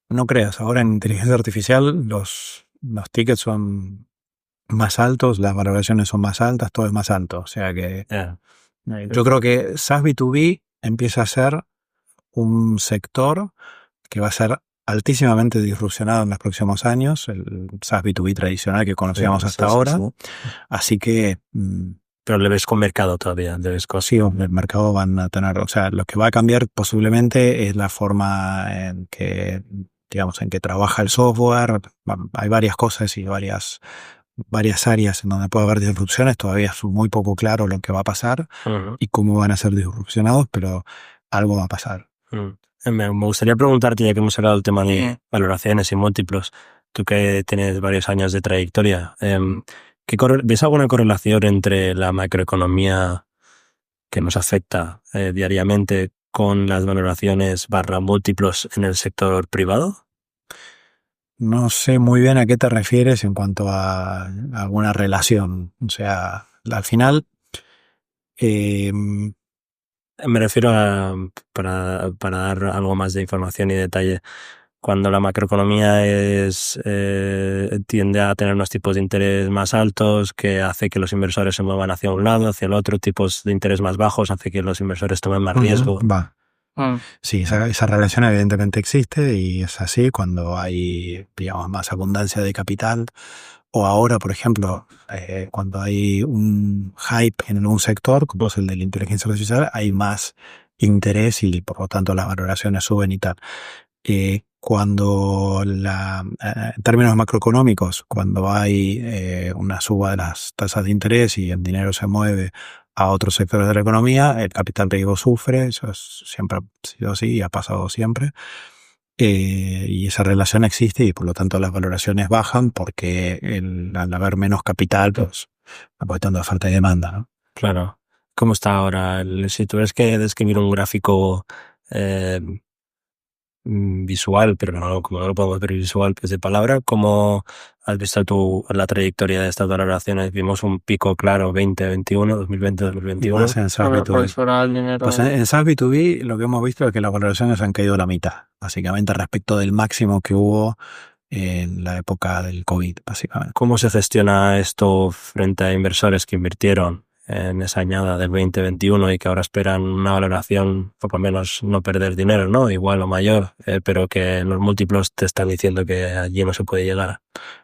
Speaker 1: No creas, ahora en inteligencia artificial los tickets son más altos, las valoraciones son más altas, todo es más alto. O sea que yo creo que SaaS B2B empieza a ser un sector que va a ser altísimamente disrupcionado en los próximos años, el SaaS B2B tradicional que conocíamos hasta ahora. Así que...
Speaker 2: Pero le ves con mercado todavía,
Speaker 1: Sí, el mercado van a tener, o sea, lo que va a cambiar posiblemente es la forma en que digamos, en qué trabaja el software. Hay varias cosas y varias áreas en donde puede haber disrupciones. Todavía es muy poco claro lo que va a pasar y cómo van a ser disrupcionados, pero algo va a pasar.
Speaker 2: Me gustaría preguntarte, ya que hemos hablado del tema de valoraciones y múltiplos, tú que tienes varios años de trayectoria, ¿ves alguna correlación entre la macroeconomía que nos afecta diariamente con las valoraciones / múltiplos en el sector privado?
Speaker 1: No sé muy bien a qué te refieres en cuanto a alguna relación. O sea, al final...
Speaker 2: Me refiero a, para dar algo más de información y detalle, cuando la macroeconomía tiende a tener unos tipos de interés más altos, que hace que los inversores se muevan hacia un lado, hacia el otro, tipos de interés más bajos, hace que los inversores tomen más riesgo.
Speaker 1: Sí, esa relación evidentemente existe y es así cuando hay, digamos, más abundancia de capital. O ahora, por ejemplo, cuando hay un hype en un sector, como es el de la inteligencia artificial, hay más interés y por lo tanto las valoraciones suben y tal. Cuando en términos macroeconómicos, cuando hay una suba de las tasas de interés y el dinero se mueve a otros sectores de la economía, el capital riesgo sufre, eso siempre ha sido así y ha pasado siempre. Y esa relación existe y por lo tanto las valoraciones bajan porque al haber menos capital, pues va de oferta y demanda, ¿no?
Speaker 2: Claro. ¿Cómo está ahora? Si tuvieras que describir un gráfico visual, pero como no lo podemos ver visual, que es de palabra, ¿cómo has visto tú la trayectoria de estas valoraciones? Vimos un pico claro 2021, 2020, 2021.
Speaker 1: Pues en SaaS B2B. Pues en SaaS B2B lo que hemos visto es que las valoraciones han caído a la mitad, básicamente respecto del máximo que hubo en la época del COVID, básicamente.
Speaker 2: ¿Cómo se gestiona esto frente a inversores que invirtieron en esa añada del 2021 y que ahora esperan una valoración, por lo menos no perder dinero, ¿no? Igual o mayor, pero que los múltiplos te están diciendo que allí no se puede llegar?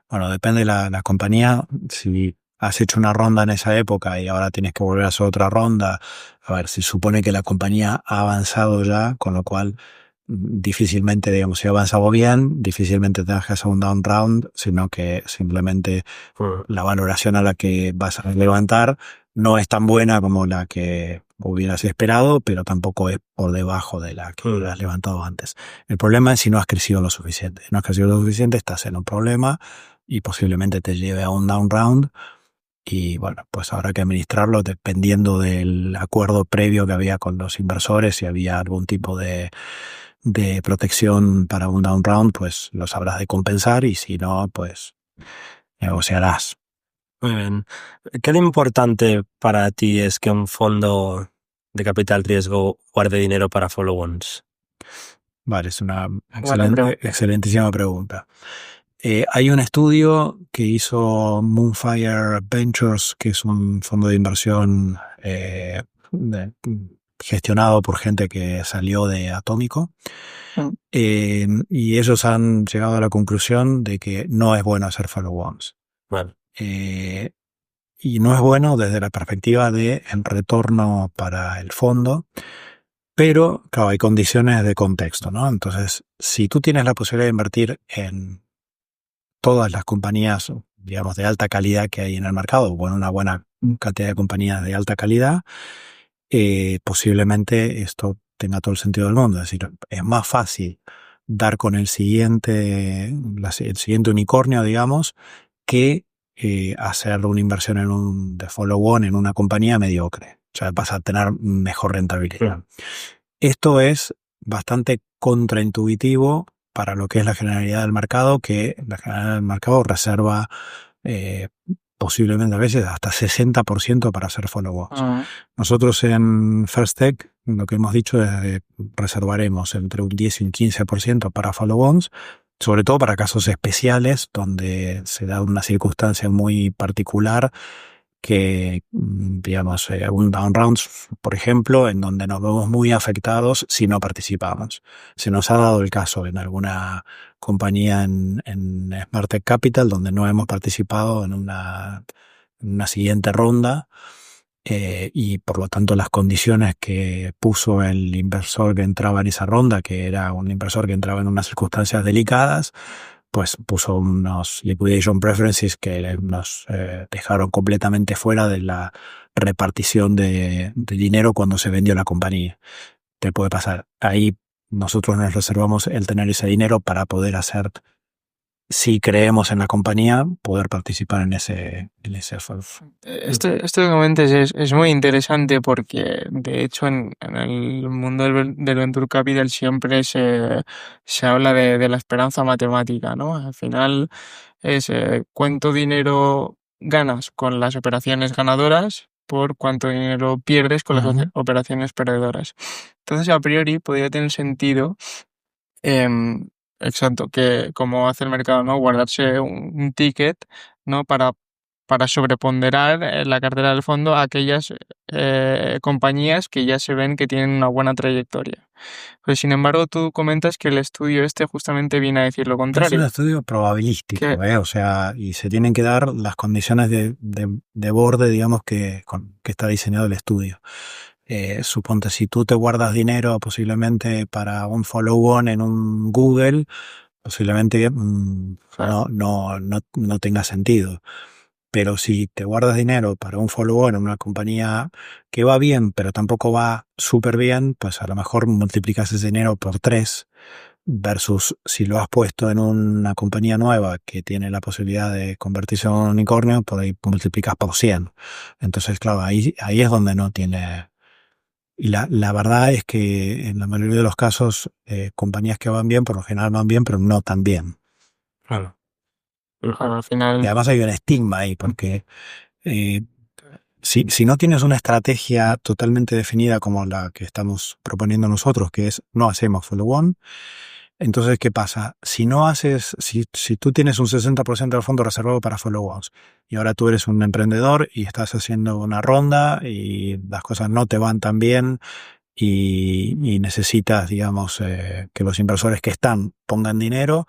Speaker 1: Bueno, depende de la compañía. Si has hecho una ronda en esa época y ahora tienes que volver a hacer otra ronda, a ver, se supone que la compañía ha avanzado ya, con lo cual difícilmente, digamos, si ha avanzado bien, difícilmente tengas que hacer un down round, sino que simplemente la valoración a la que vas a levantar no es tan buena como la que hubieras esperado, pero tampoco es por debajo de la que has levantado antes. El problema es si no has crecido lo suficiente. Si no has crecido lo suficiente, estás en un problema y posiblemente te lleve a un down round. Y bueno, pues habrá que administrarlo dependiendo del acuerdo previo que había con los inversores. Si había algún tipo de protección para un down round, pues los habrás de compensar y si no, pues negociarás.
Speaker 2: Muy bien. ¿Qué de importante para ti es que un fondo de capital riesgo guarde dinero para follow-ons?
Speaker 1: Vale, es una excelentísima pregunta. Hay un estudio que hizo Moonfire Ventures, que es un fondo de inversión gestionado por gente que salió de Atómico. Y ellos han llegado a la conclusión de que no es bueno hacer follow-ons.
Speaker 2: Vale.
Speaker 1: Y no es bueno desde la perspectiva de el retorno para el fondo, pero claro, hay condiciones de contexto, ¿no? Entonces, si tú tienes la posibilidad de invertir en todas las compañías, digamos, de alta calidad que hay en el mercado, o en una buena cantidad de compañías de alta calidad, posiblemente esto tenga todo el sentido del mundo. Es decir, es más fácil dar con el siguiente unicornio, digamos, que hacer una inversión de follow-on en una compañía mediocre. O sea, vas a tener mejor rentabilidad. Esto es bastante contraintuitivo para lo que es la generalidad del mercado, que la generalidad del mercado reserva posiblemente a veces hasta 60% para hacer follow-ons. Nosotros en First Tech lo que hemos dicho es que reservaremos entre un 10 y un 15% para follow-ons, sobre todo para casos especiales donde se da una circunstancia muy particular que, digamos, un down rounds, por ejemplo, en donde nos vemos muy afectados si no participamos. Se nos ha dado el caso en alguna compañía en Smart Tech Capital donde no hemos participado en una siguiente ronda y por lo tanto las condiciones que puso el inversor que entraba en esa ronda, que era un inversor que entraba en unas circunstancias delicadas, pues puso unos liquidation preferences que nos dejaron completamente fuera de la repartición de dinero cuando se vendió la compañía. Te puede pasar. Ahí nosotros nos reservamos el tener ese dinero para poder hacer, si creemos en la compañía, poder participar en ese esfuerzo.
Speaker 3: Esto que comentas es muy interesante porque, de hecho, en el mundo del Venture Capital siempre se habla de la esperanza matemática, ¿no? Al final es cuánto dinero ganas con las operaciones ganadoras por cuánto dinero pierdes con las operaciones perdedoras. Entonces, a priori, podría tener sentido, em, exacto, que como hace el mercado, ¿no? Guardarse un ticket, ¿no? Para sobreponderar la cartera del fondo a aquellas compañías que ya se ven que tienen una buena trayectoria. Pero sin embargo, tú comentas que el estudio justamente viene a decir lo
Speaker 1: Es
Speaker 3: contrario.
Speaker 1: un estudio probabilístico,
Speaker 3: Que-
Speaker 1: o sea, y se tienen que dar las condiciones de borde, digamos, que está diseñado el estudio. Suponte, si tú te guardas dinero posiblemente para un follow-on en un Google, posiblemente no tenga sentido. Pero si te guardas dinero para un follow-on en una compañía que va bien, pero tampoco va súper bien, pues a lo mejor multiplicas ese dinero por 3 versus si lo has puesto en una compañía nueva que tiene la posibilidad de convertirse en un unicornio, por ahí multiplicas por 100. Entonces, claro, ahí es donde no tiene... Y la verdad es que en la mayoría de los casos, compañías que van bien, por lo general van bien, pero no tan bien.
Speaker 2: Claro.
Speaker 3: Claro, al final.
Speaker 1: Y además hay un estigma ahí, porque si no tienes una estrategia totalmente definida como la que estamos proponiendo nosotros, que es no hacemos follow-on, entonces, ¿qué pasa? Si tú tienes un 60% del fondo reservado para follow-ons y ahora tú eres un emprendedor y estás haciendo una ronda y las cosas no te van tan bien y necesitas, digamos, que los inversores que están pongan dinero,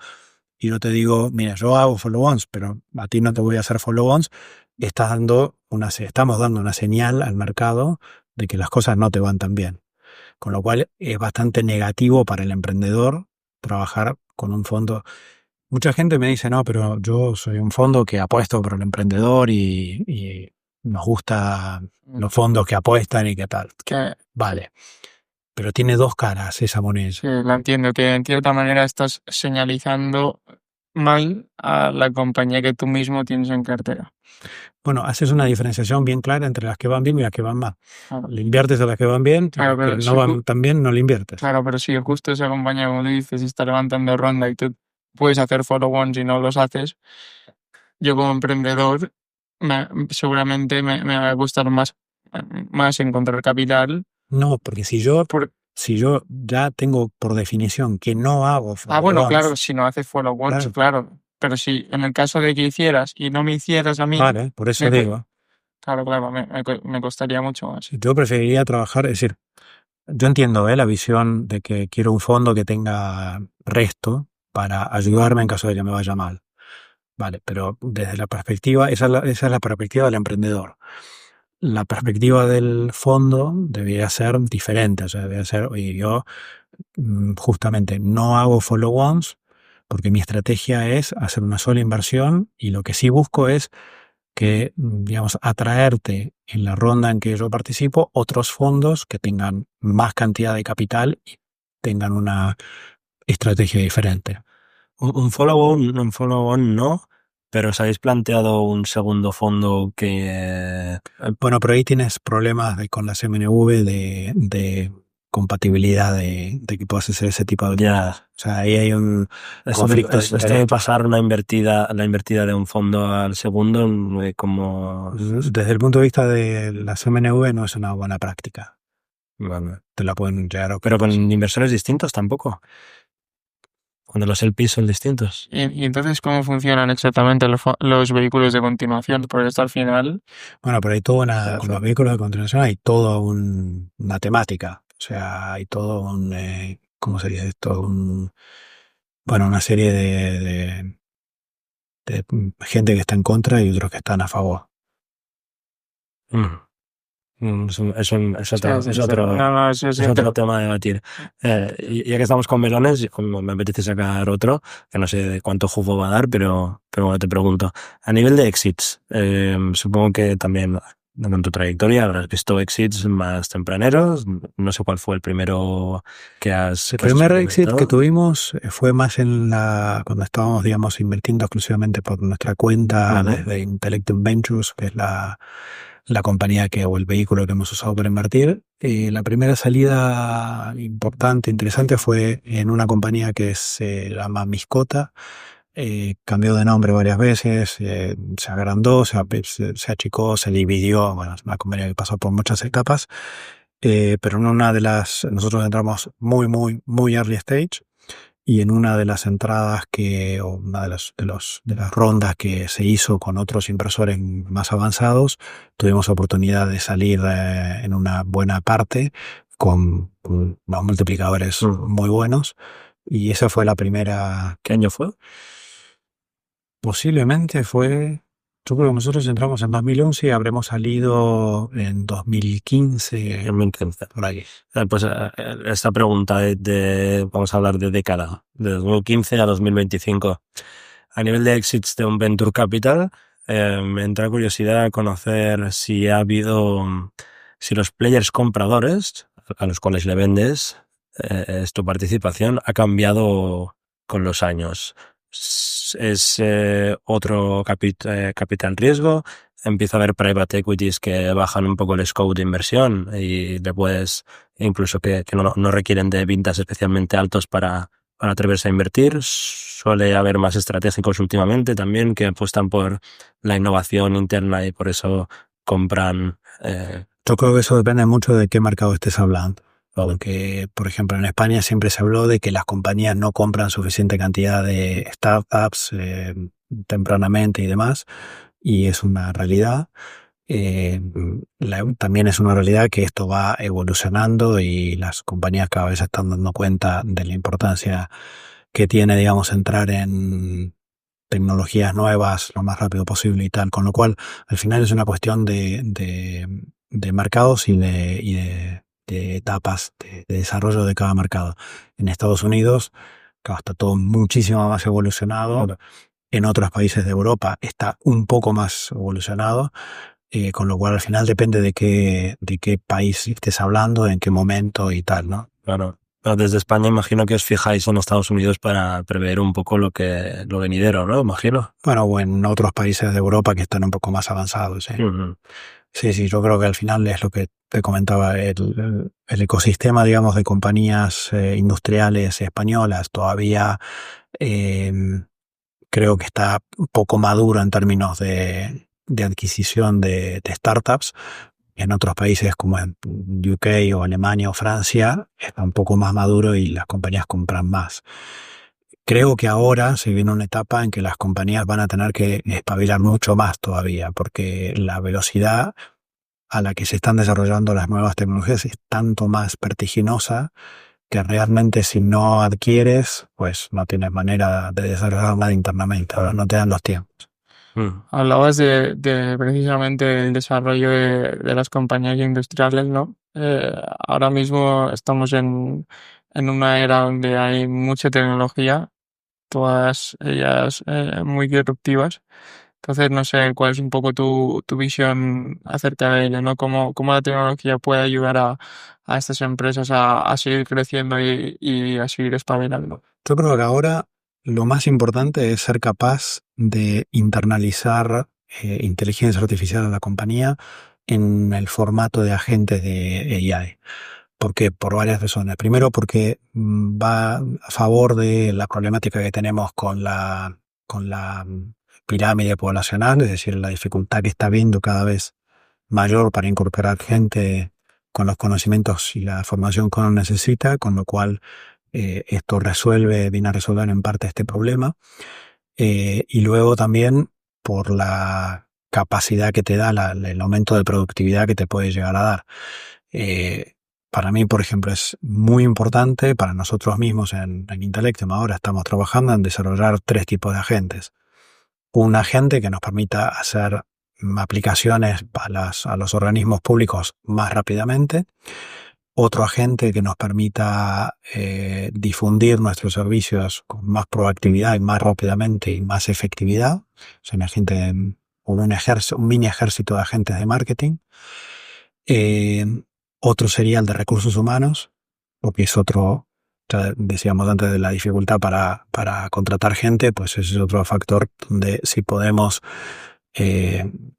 Speaker 1: y yo te digo, mira, yo hago follow-ons, pero a ti no te voy a hacer follow-ons, estamos dando una señal al mercado de que las cosas no te van tan bien. Con lo cual es bastante negativo para el emprendedor trabajar con un fondo. Mucha gente me dice, no, pero yo soy un fondo que apuesto por el emprendedor y nos gustan los fondos que apuestan y qué tal.
Speaker 3: Que
Speaker 1: Vale, pero tiene dos caras esa moneda.
Speaker 3: la entiendo, que en cierta manera estás señalizando mal a la compañía que tú mismo tienes en cartera.
Speaker 1: Bueno, haces una diferenciación bien clara entre las que van bien y las que van mal.
Speaker 3: Claro,
Speaker 1: Le inviertes a las que van bien, y
Speaker 3: Claro,
Speaker 1: las
Speaker 3: pero
Speaker 1: que
Speaker 3: si
Speaker 1: no van tan bien no le inviertes.
Speaker 3: claro, pero si justo esa compañía, como tú dices, está levantando ronda y tú puedes hacer follow-ons y no los haces, yo como emprendedor seguramente me va a gustar más encontrar capital.
Speaker 1: No, porque si yo ya tengo por definición que no hago
Speaker 3: Bueno, claro,
Speaker 1: follow-ons,
Speaker 3: si no haces follow-ons,
Speaker 1: claro.
Speaker 3: claro. Pero si en el caso de que hicieras y no me hicieras a mí,
Speaker 1: Vale, por eso
Speaker 3: me cu-
Speaker 1: digo,
Speaker 3: claro, me costaría mucho más.
Speaker 1: yo preferiría trabajar, es decir, yo entiendo la visión de que quiero un fondo que tenga resto para ayudarme en caso de que me vaya mal. Vale, pero desde la perspectiva, esa es la perspectiva del emprendedor. La perspectiva del fondo debería ser diferente, o sea, debería ser, oye, yo justamente no hago follow-ons porque mi estrategia es hacer una sola inversión y lo que sí busco es que, digamos, atraerte en la ronda en que yo participo otros fondos que tengan más cantidad de capital y tengan una estrategia diferente.
Speaker 2: Un follow-on no, pero ¿os habéis planteado un segundo fondo que...
Speaker 1: Bueno, pero ahí tienes problemas con la CMNV de compatibilidad de que puedas hacer ese tipo de...
Speaker 2: Ya,
Speaker 1: O sea, ahí hay un
Speaker 2: esto
Speaker 1: conflicto de
Speaker 2: de
Speaker 1: interés.
Speaker 2: pasar la invertida de un fondo al segundo, como...
Speaker 1: Desde el punto de vista de la CMNV no es una buena práctica.
Speaker 2: Vale.
Speaker 1: Te la pueden llegar a...
Speaker 2: Pero con inversores distintos tampoco. Cuando los LPs son distintos.
Speaker 3: Y entonces, ¿cómo funcionan exactamente los vehículos de continuación? Porque esto al final,
Speaker 1: Bueno, pero hay con los vehículos de continuación hay toda una temática. O sea, hay todo ¿cómo se dice esto? Bueno, una serie de gente que está en contra y otros que están a favor.
Speaker 2: Mm. Es otro,
Speaker 3: Sí,
Speaker 2: es
Speaker 3: sí, sí.
Speaker 2: otro,
Speaker 3: No, sí, sí.
Speaker 2: es otro tema a debatir. Y ya que estamos con melones, como me apetece sacar otro, que no sé de cuánto jugo va a dar, pero bueno, te pregunto. A nivel de exits, supongo que también en tu trayectoria habrás visto exits más tempraneros. No sé cuál fue el primero que has
Speaker 1: El primer exit que
Speaker 2: experimentado.
Speaker 1: tuvimos fue más cuando estábamos, digamos, invirtiendo exclusivamente por nuestra cuenta
Speaker 2: Ujú.
Speaker 1: desde Intellectum Ventures, que es la compañía o el vehículo que hemos usado para invertir. La primera salida importante, interesante, fue en una compañía que se llama Miscota. Cambió de nombre varias veces, se agrandó, se achicó, se dividió. Bueno, es una compañía que pasó por muchas etapas. Pero en nosotros entramos muy early stage, y en una de las entradas o una de las rondas que se hizo con otros inversores más avanzados, tuvimos oportunidad de salir en una buena parte con unos multiplicadores muy buenos. Y esa fue la primera.
Speaker 2: ¿Qué año fue?
Speaker 1: Posiblemente yo creo que nosotros entramos en 2011 y habremos salido en 2015,
Speaker 2: 2015.
Speaker 1: por ahí.
Speaker 2: Pues esta pregunta vamos a hablar de década, de 2015 a 2025. A nivel de exits de un venture capital, me entra curiosidad a conocer si si los players compradores a los cuales le vendes tu participación ha cambiado con los años. Es otro capital riesgo. Empieza a haber private equities que bajan un poco el scope de inversión y le puedes, incluso que no requieren de ventas especialmente altos para atreverse a invertir. Suele haber más estratégicos últimamente también que apuestan por la innovación interna y por eso compran.
Speaker 1: Yo creo que eso depende mucho de qué mercado estés hablando. Porque, por ejemplo, en España siempre se habló de que las compañías no compran suficiente cantidad de startups tempranamente y demás, y es una realidad. También es una realidad que esto va evolucionando y las compañías cada vez se están dando cuenta de la importancia que tiene, digamos, entrar en tecnologías nuevas lo más rápido posible y tal. Con lo cual, al final es una cuestión de mercados y de etapas de desarrollo de cada mercado. En Estados Unidos, claro, está todo muchísimo más evolucionado.
Speaker 2: Claro.
Speaker 1: En otros países de Europa está un poco más evolucionado. Con lo cual al final depende de qué país estés hablando, en qué momento y tal, ¿no?
Speaker 2: Claro. Pero desde España imagino que os fijáis en Estados Unidos para prever un poco lo venidero, ¿no? Imagino.
Speaker 1: Bueno, o en otros países de Europa que están un poco más avanzados, ¿sí?
Speaker 2: Uh-huh.
Speaker 1: Sí, yo creo que al final es lo que te comentaba, el ecosistema, digamos, de compañías industriales españolas todavía creo que está un poco maduro en términos de adquisición de startups. En otros países como en UK o Alemania o Francia está un poco más maduro y las compañías compran más. Creo que ahora se viene una etapa en que las compañías van a tener que espabilar mucho más todavía, porque la velocidad a la que se están desarrollando las nuevas tecnologías es tanto más vertiginosa que realmente si no adquieres, pues no tienes manera de desarrollar nada internamente, ahora no te dan los tiempos.
Speaker 3: Hablabas de precisamente el desarrollo de las compañías industriales, ¿no? Ahora mismo estamos en una era donde hay mucha tecnología, todas ellas muy disruptivas. Entonces, no sé cuál es un poco tu visión acerca de ello, ¿no? Cómo la tecnología puede ayudar a estas empresas a seguir creciendo y a seguir espabilando.
Speaker 1: Yo creo que ahora lo más importante es ser capaz de internalizar inteligencia artificial a la compañía en el formato de agentes de AI. ¿Por qué? Por varias razones. Primero, porque va a favor de la problemática que tenemos con la pirámide poblacional, es decir, la dificultad que está habiendo cada vez mayor para incorporar gente con los conocimientos y la formación que uno necesita, con lo cual esto viene a resolver en parte este problema. Y luego también por la capacidad que te da, el aumento de productividad que te puede llegar a dar. Para mí, por ejemplo, es muy importante para nosotros mismos en Intellectum. Ahora estamos trabajando en desarrollar 3 tipos de agentes. Un agente que nos permita hacer aplicaciones a los organismos públicos más rápidamente. Otro agente que nos permita difundir nuestros servicios con más proactividad y más rápidamente y más efectividad. O sea, un mini ejército de agentes de marketing. Otro sería el de recursos humanos, porque es otro, ya decíamos antes de la dificultad para contratar gente, pues ese es otro factor donde si podemos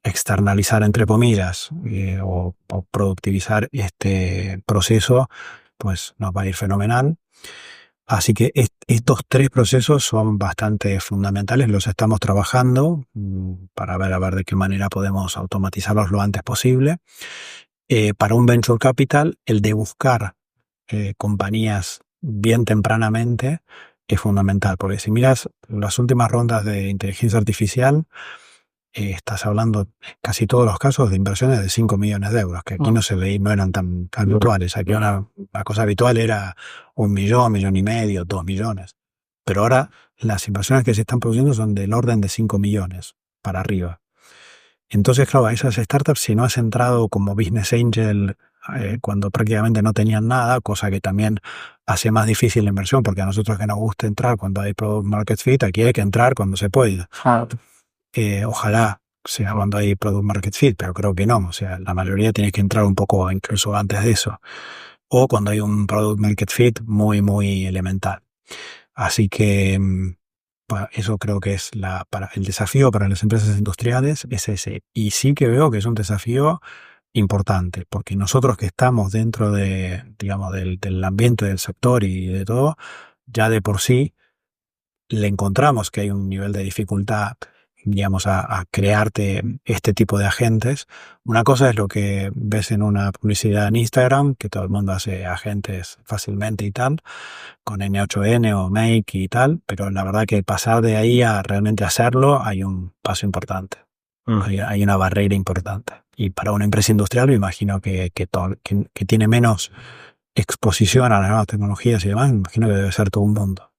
Speaker 1: externalizar, entre comillas, o productivizar este proceso, pues nos va a ir fenomenal. Así que estos 3 procesos son bastante fundamentales, los estamos trabajando para ver a ver de qué manera podemos automatizarlos lo antes posible. Para un venture capital, el de buscar compañías bien tempranamente es fundamental, porque si miras las últimas rondas de inteligencia artificial, estás hablando en casi todos los casos de inversiones de 5 millones de euros, que aquí no eran tan habituales. Aquí una cosa habitual era 1 millón, 1,5 millones, 2 millones. Pero ahora las inversiones que se están produciendo son del orden de 5 millones para arriba. Entonces, claro, a esas startups, si no has entrado como business angel cuando prácticamente no tenían nada, cosa que también hace más difícil la inversión, porque a nosotros que nos gusta entrar cuando hay product market fit, aquí hay que entrar cuando se puede. Ojalá sea cuando hay product market fit, pero creo que no. O sea, la mayoría tiene que entrar un poco incluso antes de eso. O cuando hay un product market fit muy, muy elemental. Así que bueno, eso creo que es el desafío para las empresas industriales es ese. Y sí que veo que es un desafío importante, porque nosotros que estamos dentro digamos, del ambiente del sector y de todo, ya de por sí le encontramos que hay un nivel de dificultad, digamos, a crearte este tipo de agentes. Una cosa es lo que ves en una publicidad en Instagram, que todo el mundo hace agentes fácilmente y tal, con N8N o Make y tal, pero la verdad que pasar de ahí a realmente hacerlo hay un paso importante. Hay una barrera importante. Y para una empresa industrial me imagino que tiene menos exposición a las nuevas tecnologías y demás, me imagino que debe ser todo un mundo.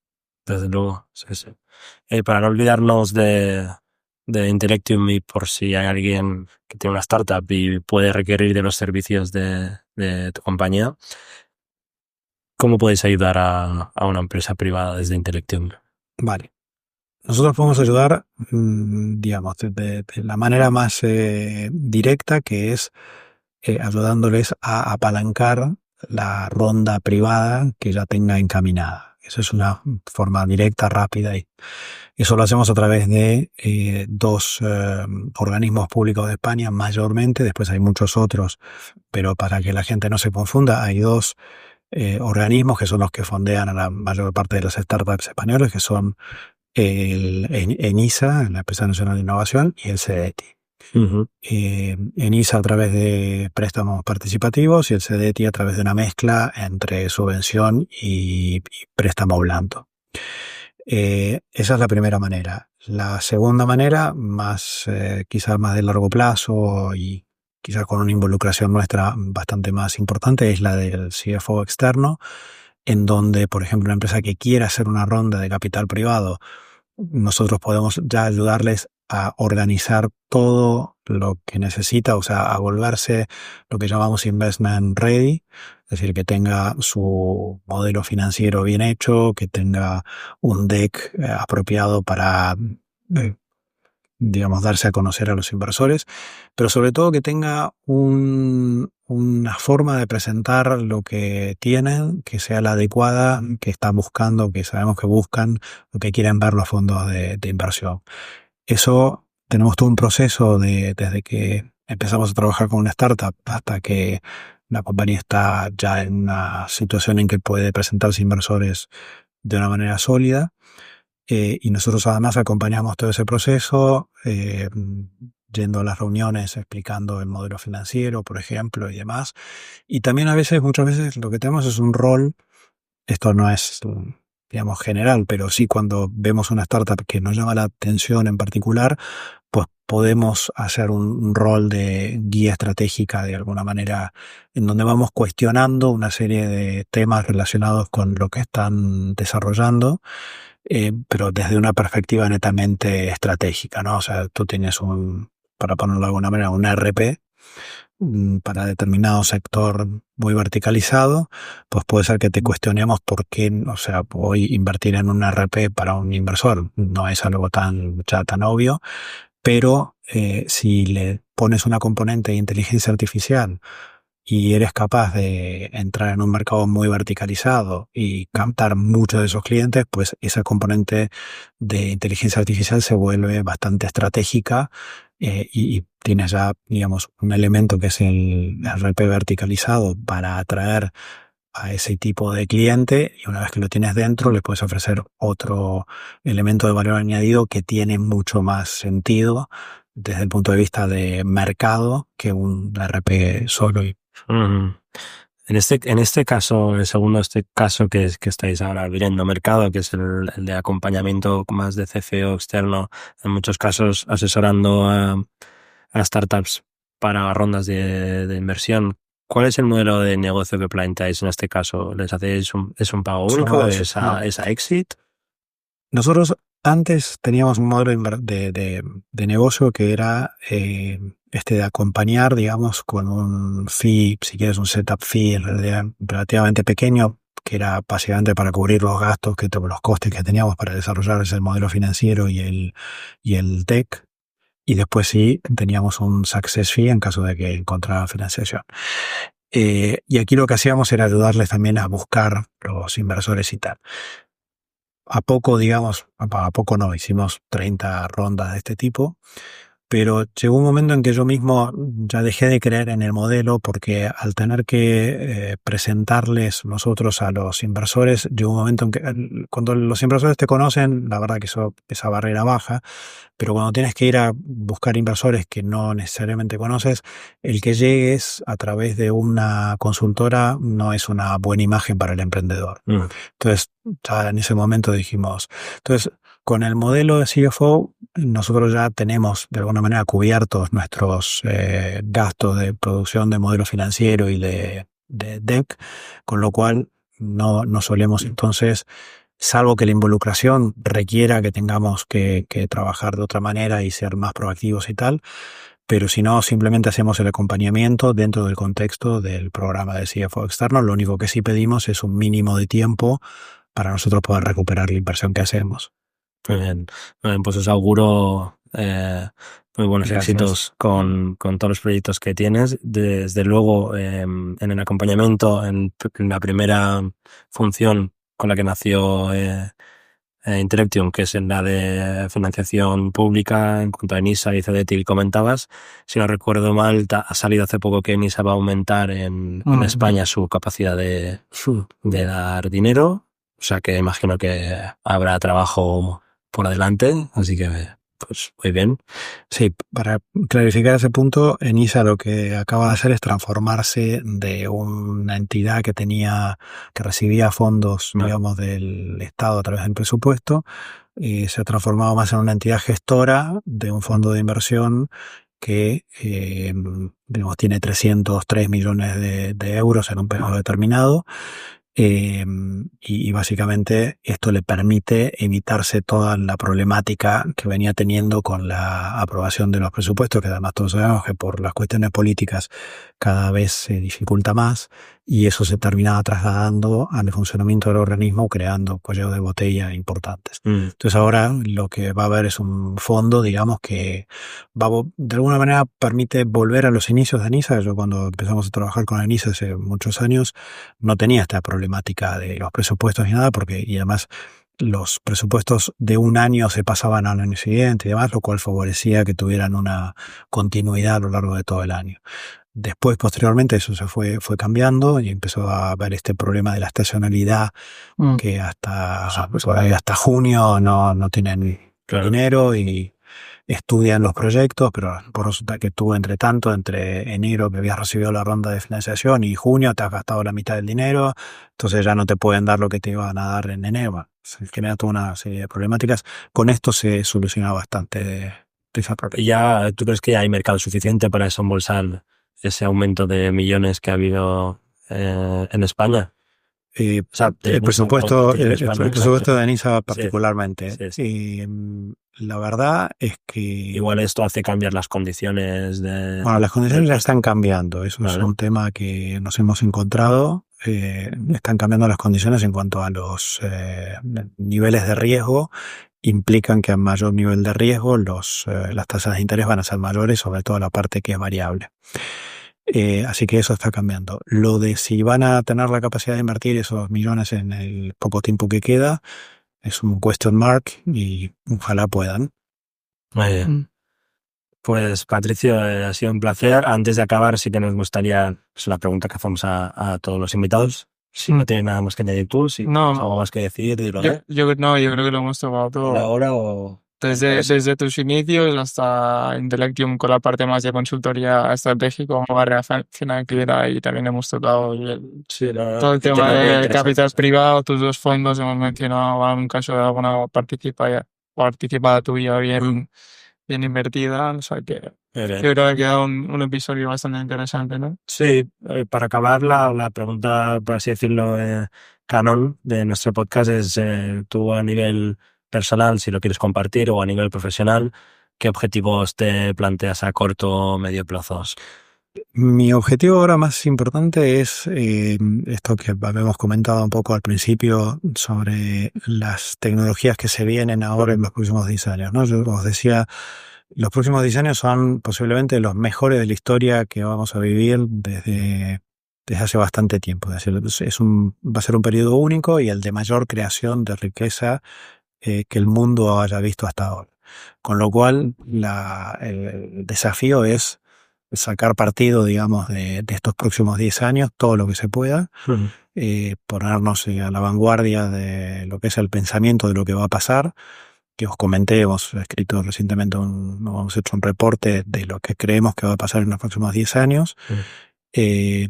Speaker 2: Desde luego, sí. Para no olvidarnos de Intellectium, y por si hay alguien que tiene una startup y puede requerir de los servicios de tu compañía, ¿cómo podéis ayudar a una empresa privada desde Intellectium?
Speaker 1: Vale. Nosotros podemos ayudar, digamos, de la manera más directa, que es ayudándoles a apalancar la ronda privada que ya tenga encaminada. Eso es una forma directa, rápida, y eso lo hacemos a través de 2 organismos públicos de España mayormente. Después hay muchos otros, pero para que la gente no se confunda, hay 2 organismos que son los que fondean a la mayor parte de las startups españolas, que son el ENISA, la Empresa Nacional de Innovación, y el CDTI. ENISA a través de préstamos participativos y el CDTI a través de una mezcla entre subvención y préstamo blando. Esa es la primera manera. La segunda manera, quizás más de largo plazo y quizás con una involucración nuestra bastante más importante, es la del CFO externo, en donde, por ejemplo, una empresa que quiera hacer una ronda de capital privado, nosotros podemos ya ayudarles a organizar todo lo que necesita, o sea, a volverse lo que llamamos investment ready, es decir, que tenga su modelo financiero bien hecho, que tenga un deck apropiado para, digamos, darse a conocer a los inversores, pero sobre todo que tenga una forma de presentar lo que tienen, que sea la adecuada, que están buscando, que sabemos que buscan, lo que quieren ver los fondos de inversión. Eso tenemos todo un proceso desde que empezamos a trabajar con una startup hasta que la compañía está ya en una situación en que puede presentarse inversores de una manera sólida. Y nosotros además acompañamos todo ese proceso, yendo a las reuniones, explicando el modelo financiero, por ejemplo, y demás. Y también muchas veces lo que tenemos es un rol, esto no es, digamos, general, pero sí cuando vemos una startup que nos llama la atención en particular, pues podemos hacer un rol de guía estratégica de alguna manera, en donde vamos cuestionando una serie de temas relacionados con lo que están desarrollando, pero desde una perspectiva netamente estratégica, ¿no? O sea, tú tienes un para ponerlo de alguna manera, un RP para determinado sector muy verticalizado, pues puede ser que te cuestionemos por qué, o sea, hoy invertir en un RP para un inversor no es algo ya tan obvio, pero si le pones una componente de inteligencia artificial y eres capaz de entrar en un mercado muy verticalizado y captar muchos de esos clientes, pues esa componente de inteligencia artificial se vuelve bastante estratégica y tienes ya, digamos, un elemento que es el RP verticalizado para atraer a ese tipo de cliente, y una vez que lo tienes dentro le puedes ofrecer otro elemento de valor añadido que tiene mucho más sentido desde el punto de vista de mercado que un RP solo.
Speaker 2: Uh-huh. En este caso, el segundo, que estáis ahora abriendo mercado, que es el de acompañamiento más de CFO externo, en muchos casos asesorando a startups para rondas de inversión. ¿Cuál es el modelo de negocio que planteáis en este caso? ¿Les hacéis es un pago único? ¿Es a exit?
Speaker 1: Nosotros antes teníamos un modelo de negocio que era de acompañar, digamos, con un fee, si quieres un setup fee en realidad relativamente pequeño, que era básicamente para cubrir los gastos, los costes que teníamos para desarrollar ese modelo financiero y el tech. Y después sí teníamos un success fee en caso de que encontraran financiación. Y aquí lo que hacíamos era ayudarles también a buscar los inversores y tal. A poco no, hicimos 30 rondas de este tipo, pero llegó un momento en que yo mismo ya dejé de creer en el modelo porque al tener que presentarles nosotros a los inversores, llegó un momento en que cuando los inversores te conocen, la verdad que esa barrera baja, pero cuando tienes que ir a buscar inversores que no necesariamente conoces, el que llegues a través de una consultora no es una buena imagen para el emprendedor. Entonces, ya en ese momento dijimos, con el modelo de CFO, nosotros ya tenemos de alguna manera cubiertos nuestros gastos de producción de modelo financiero y de DEC, con lo cual no solemos entonces, salvo que la involucración requiera que tengamos que trabajar de otra manera y ser más proactivos y tal, pero si no, simplemente hacemos el acompañamiento dentro del contexto del programa de CFO externo. Lo único que sí pedimos es un mínimo de tiempo para nosotros poder recuperar la inversión que hacemos.
Speaker 2: Muy bien. Pues os auguro muy buenos éxitos con todos los proyectos que tienes. Desde luego, en el acompañamiento, en la primera función con la que nació Interactium, que es en la de financiación pública, en cuanto a ENISA y CDT que comentabas. Si no recuerdo mal, ha salido hace poco que ENISA va a aumentar en España su capacidad de dar dinero. O sea que imagino que habrá trabajo por adelante, así que pues muy bien.
Speaker 1: Sí, para clarificar ese punto, ENISA lo que acaba de hacer es transformarse de una entidad que recibía fondos, digamos, del Estado a través del presupuesto, y se ha transformado más en una entidad gestora de un fondo de inversión que digamos, tiene 303 millones de euros en un periodo determinado. Y básicamente esto le permite evitarse toda la problemática que venía teniendo con la aprobación de los presupuestos, que además todos sabemos que por las cuestiones políticas cada vez se dificulta más, y eso se terminaba trasladando al funcionamiento del organismo, creando cuellos de botella importantes. Entonces ahora lo que va a haber es un fondo, digamos, que de alguna manera permite volver a los inicios de ENISA. Yo cuando empezamos a trabajar con ENISA hace muchos años no tenía esta problemática de los presupuestos ni nada, y además los presupuestos de un año se pasaban al año siguiente y demás, lo cual favorecía que tuvieran una continuidad a lo largo de todo el año. Después, posteriormente, eso se fue cambiando y empezó a haber este problema de la estacionalidad, que hasta junio no tienen dinero y estudian los proyectos, pero por resulta que tú entre enero que habías recibido la ronda de financiación y junio te has gastado la mitad del dinero, entonces ya no te pueden dar lo que te iban a dar en enero. Se genera toda una serie de problemáticas. Con esto se soluciona bastante de esa parte.
Speaker 2: ¿Y ya tú crees que ya hay mercado suficiente para desembolsar ese aumento de millones que ha habido en España? O sea,
Speaker 1: el presupuesto
Speaker 2: exacto.
Speaker 1: de Enisa particularmente.
Speaker 2: Sí, sí.
Speaker 1: La verdad es que...
Speaker 2: Igual esto hace cambiar las condiciones de...
Speaker 1: Bueno, las condiciones ya están cambiando. Eso es
Speaker 2: Vale.
Speaker 1: un tema que nos hemos encontrado. Están cambiando las condiciones en cuanto a los niveles de riesgo. Implican que a mayor nivel de riesgo las tasas de interés van a ser mayores, sobre todo la parte que es variable. Así que eso está cambiando. Lo de si van a tener la capacidad de invertir esos millones en el poco tiempo que queda es un question mark y ojalá puedan.
Speaker 2: Muy bien. Pues Patricio, ha sido un placer. Antes de acabar, sí que nos gustaría, es la pregunta que hacemos a todos los invitados. Si no tienes nada más que añadir tú, si
Speaker 3: No.
Speaker 2: tienes algo más que decir, dilo.
Speaker 3: Yo creo que lo hemos tocado todo.
Speaker 2: ¿Ahora o...?
Speaker 3: Desde tus inicios hasta Intellectium con la parte más de consultoría estratégica como barrera financiera, y también hemos tocado todo el tema de capital privado, tus dos fondos, hemos mencionado algún caso de alguna participada tuya bien invertida, o sea que yo creo que ha quedado un episodio bastante interesante, ¿no?
Speaker 2: Sí, para acabar la pregunta, por así decirlo, canon de nuestro podcast es tú a nivel personal, si lo quieres compartir, o a nivel profesional, ¿qué objetivos te planteas a corto o medio plazos?
Speaker 1: Mi objetivo ahora más importante es esto que habíamos comentado un poco al principio sobre las tecnologías que se vienen ahora en los próximos 10 años, ¿no? Yo os decía, los próximos 10 años son posiblemente los mejores de la historia que vamos a vivir desde hace bastante tiempo. Es decir, va a ser un periodo único y el de mayor creación de riqueza que el mundo haya visto hasta ahora. Con lo cual, el desafío es sacar partido, digamos, de estos próximos 10 años, todo lo que se pueda, ponernos a la vanguardia de lo que es el pensamiento de lo que va a pasar. Que os comenté, hemos escrito recientemente hemos hecho un reporte de lo que creemos que va a pasar en los próximos 10 años. Y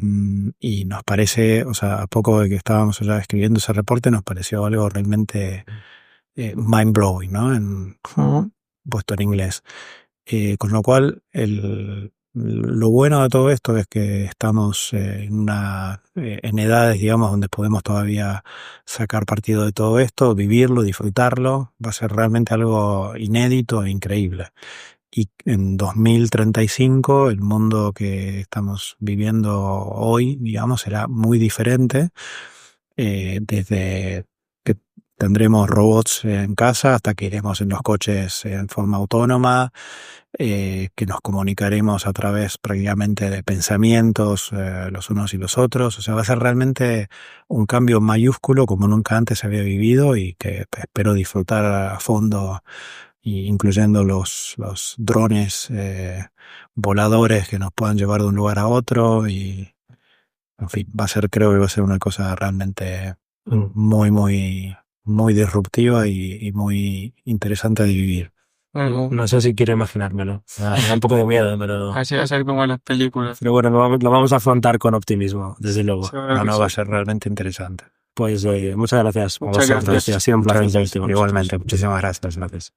Speaker 1: nos parece, o sea, a poco de que estábamos ya escribiendo ese reporte, nos pareció algo realmente mind-blowing, ¿no? Puesto en inglés. Con lo cual, lo bueno de todo esto es que estamos en edades, digamos, donde podemos todavía sacar partido de todo esto, vivirlo, disfrutarlo. Va a ser realmente algo inédito e increíble. Y en 2035, el mundo que estamos viviendo hoy, digamos, será muy diferente. Desde que tendremos robots en casa hasta que iremos en los coches en forma autónoma, que nos comunicaremos a través prácticamente de pensamientos los unos y los otros. O sea, va a ser realmente un cambio mayúsculo como nunca antes se había vivido y que espero disfrutar a fondo, incluyendo los drones voladores que nos puedan llevar de un lugar a otro y, en fin, creo que va a ser una cosa realmente muy, muy, muy disruptiva y muy interesante de vivir.
Speaker 2: No sé si quiero imaginármelo. Me da un poco de miedo, pero...
Speaker 3: Así va a ser como en las películas.
Speaker 2: Pero bueno, lo vamos a afrontar con optimismo, desde luego.
Speaker 1: Va a ser realmente interesante.
Speaker 2: Pues muchas gracias.
Speaker 3: Muchas gracias.
Speaker 2: Ha sido un placer.
Speaker 1: Igualmente, muchísimas gracias.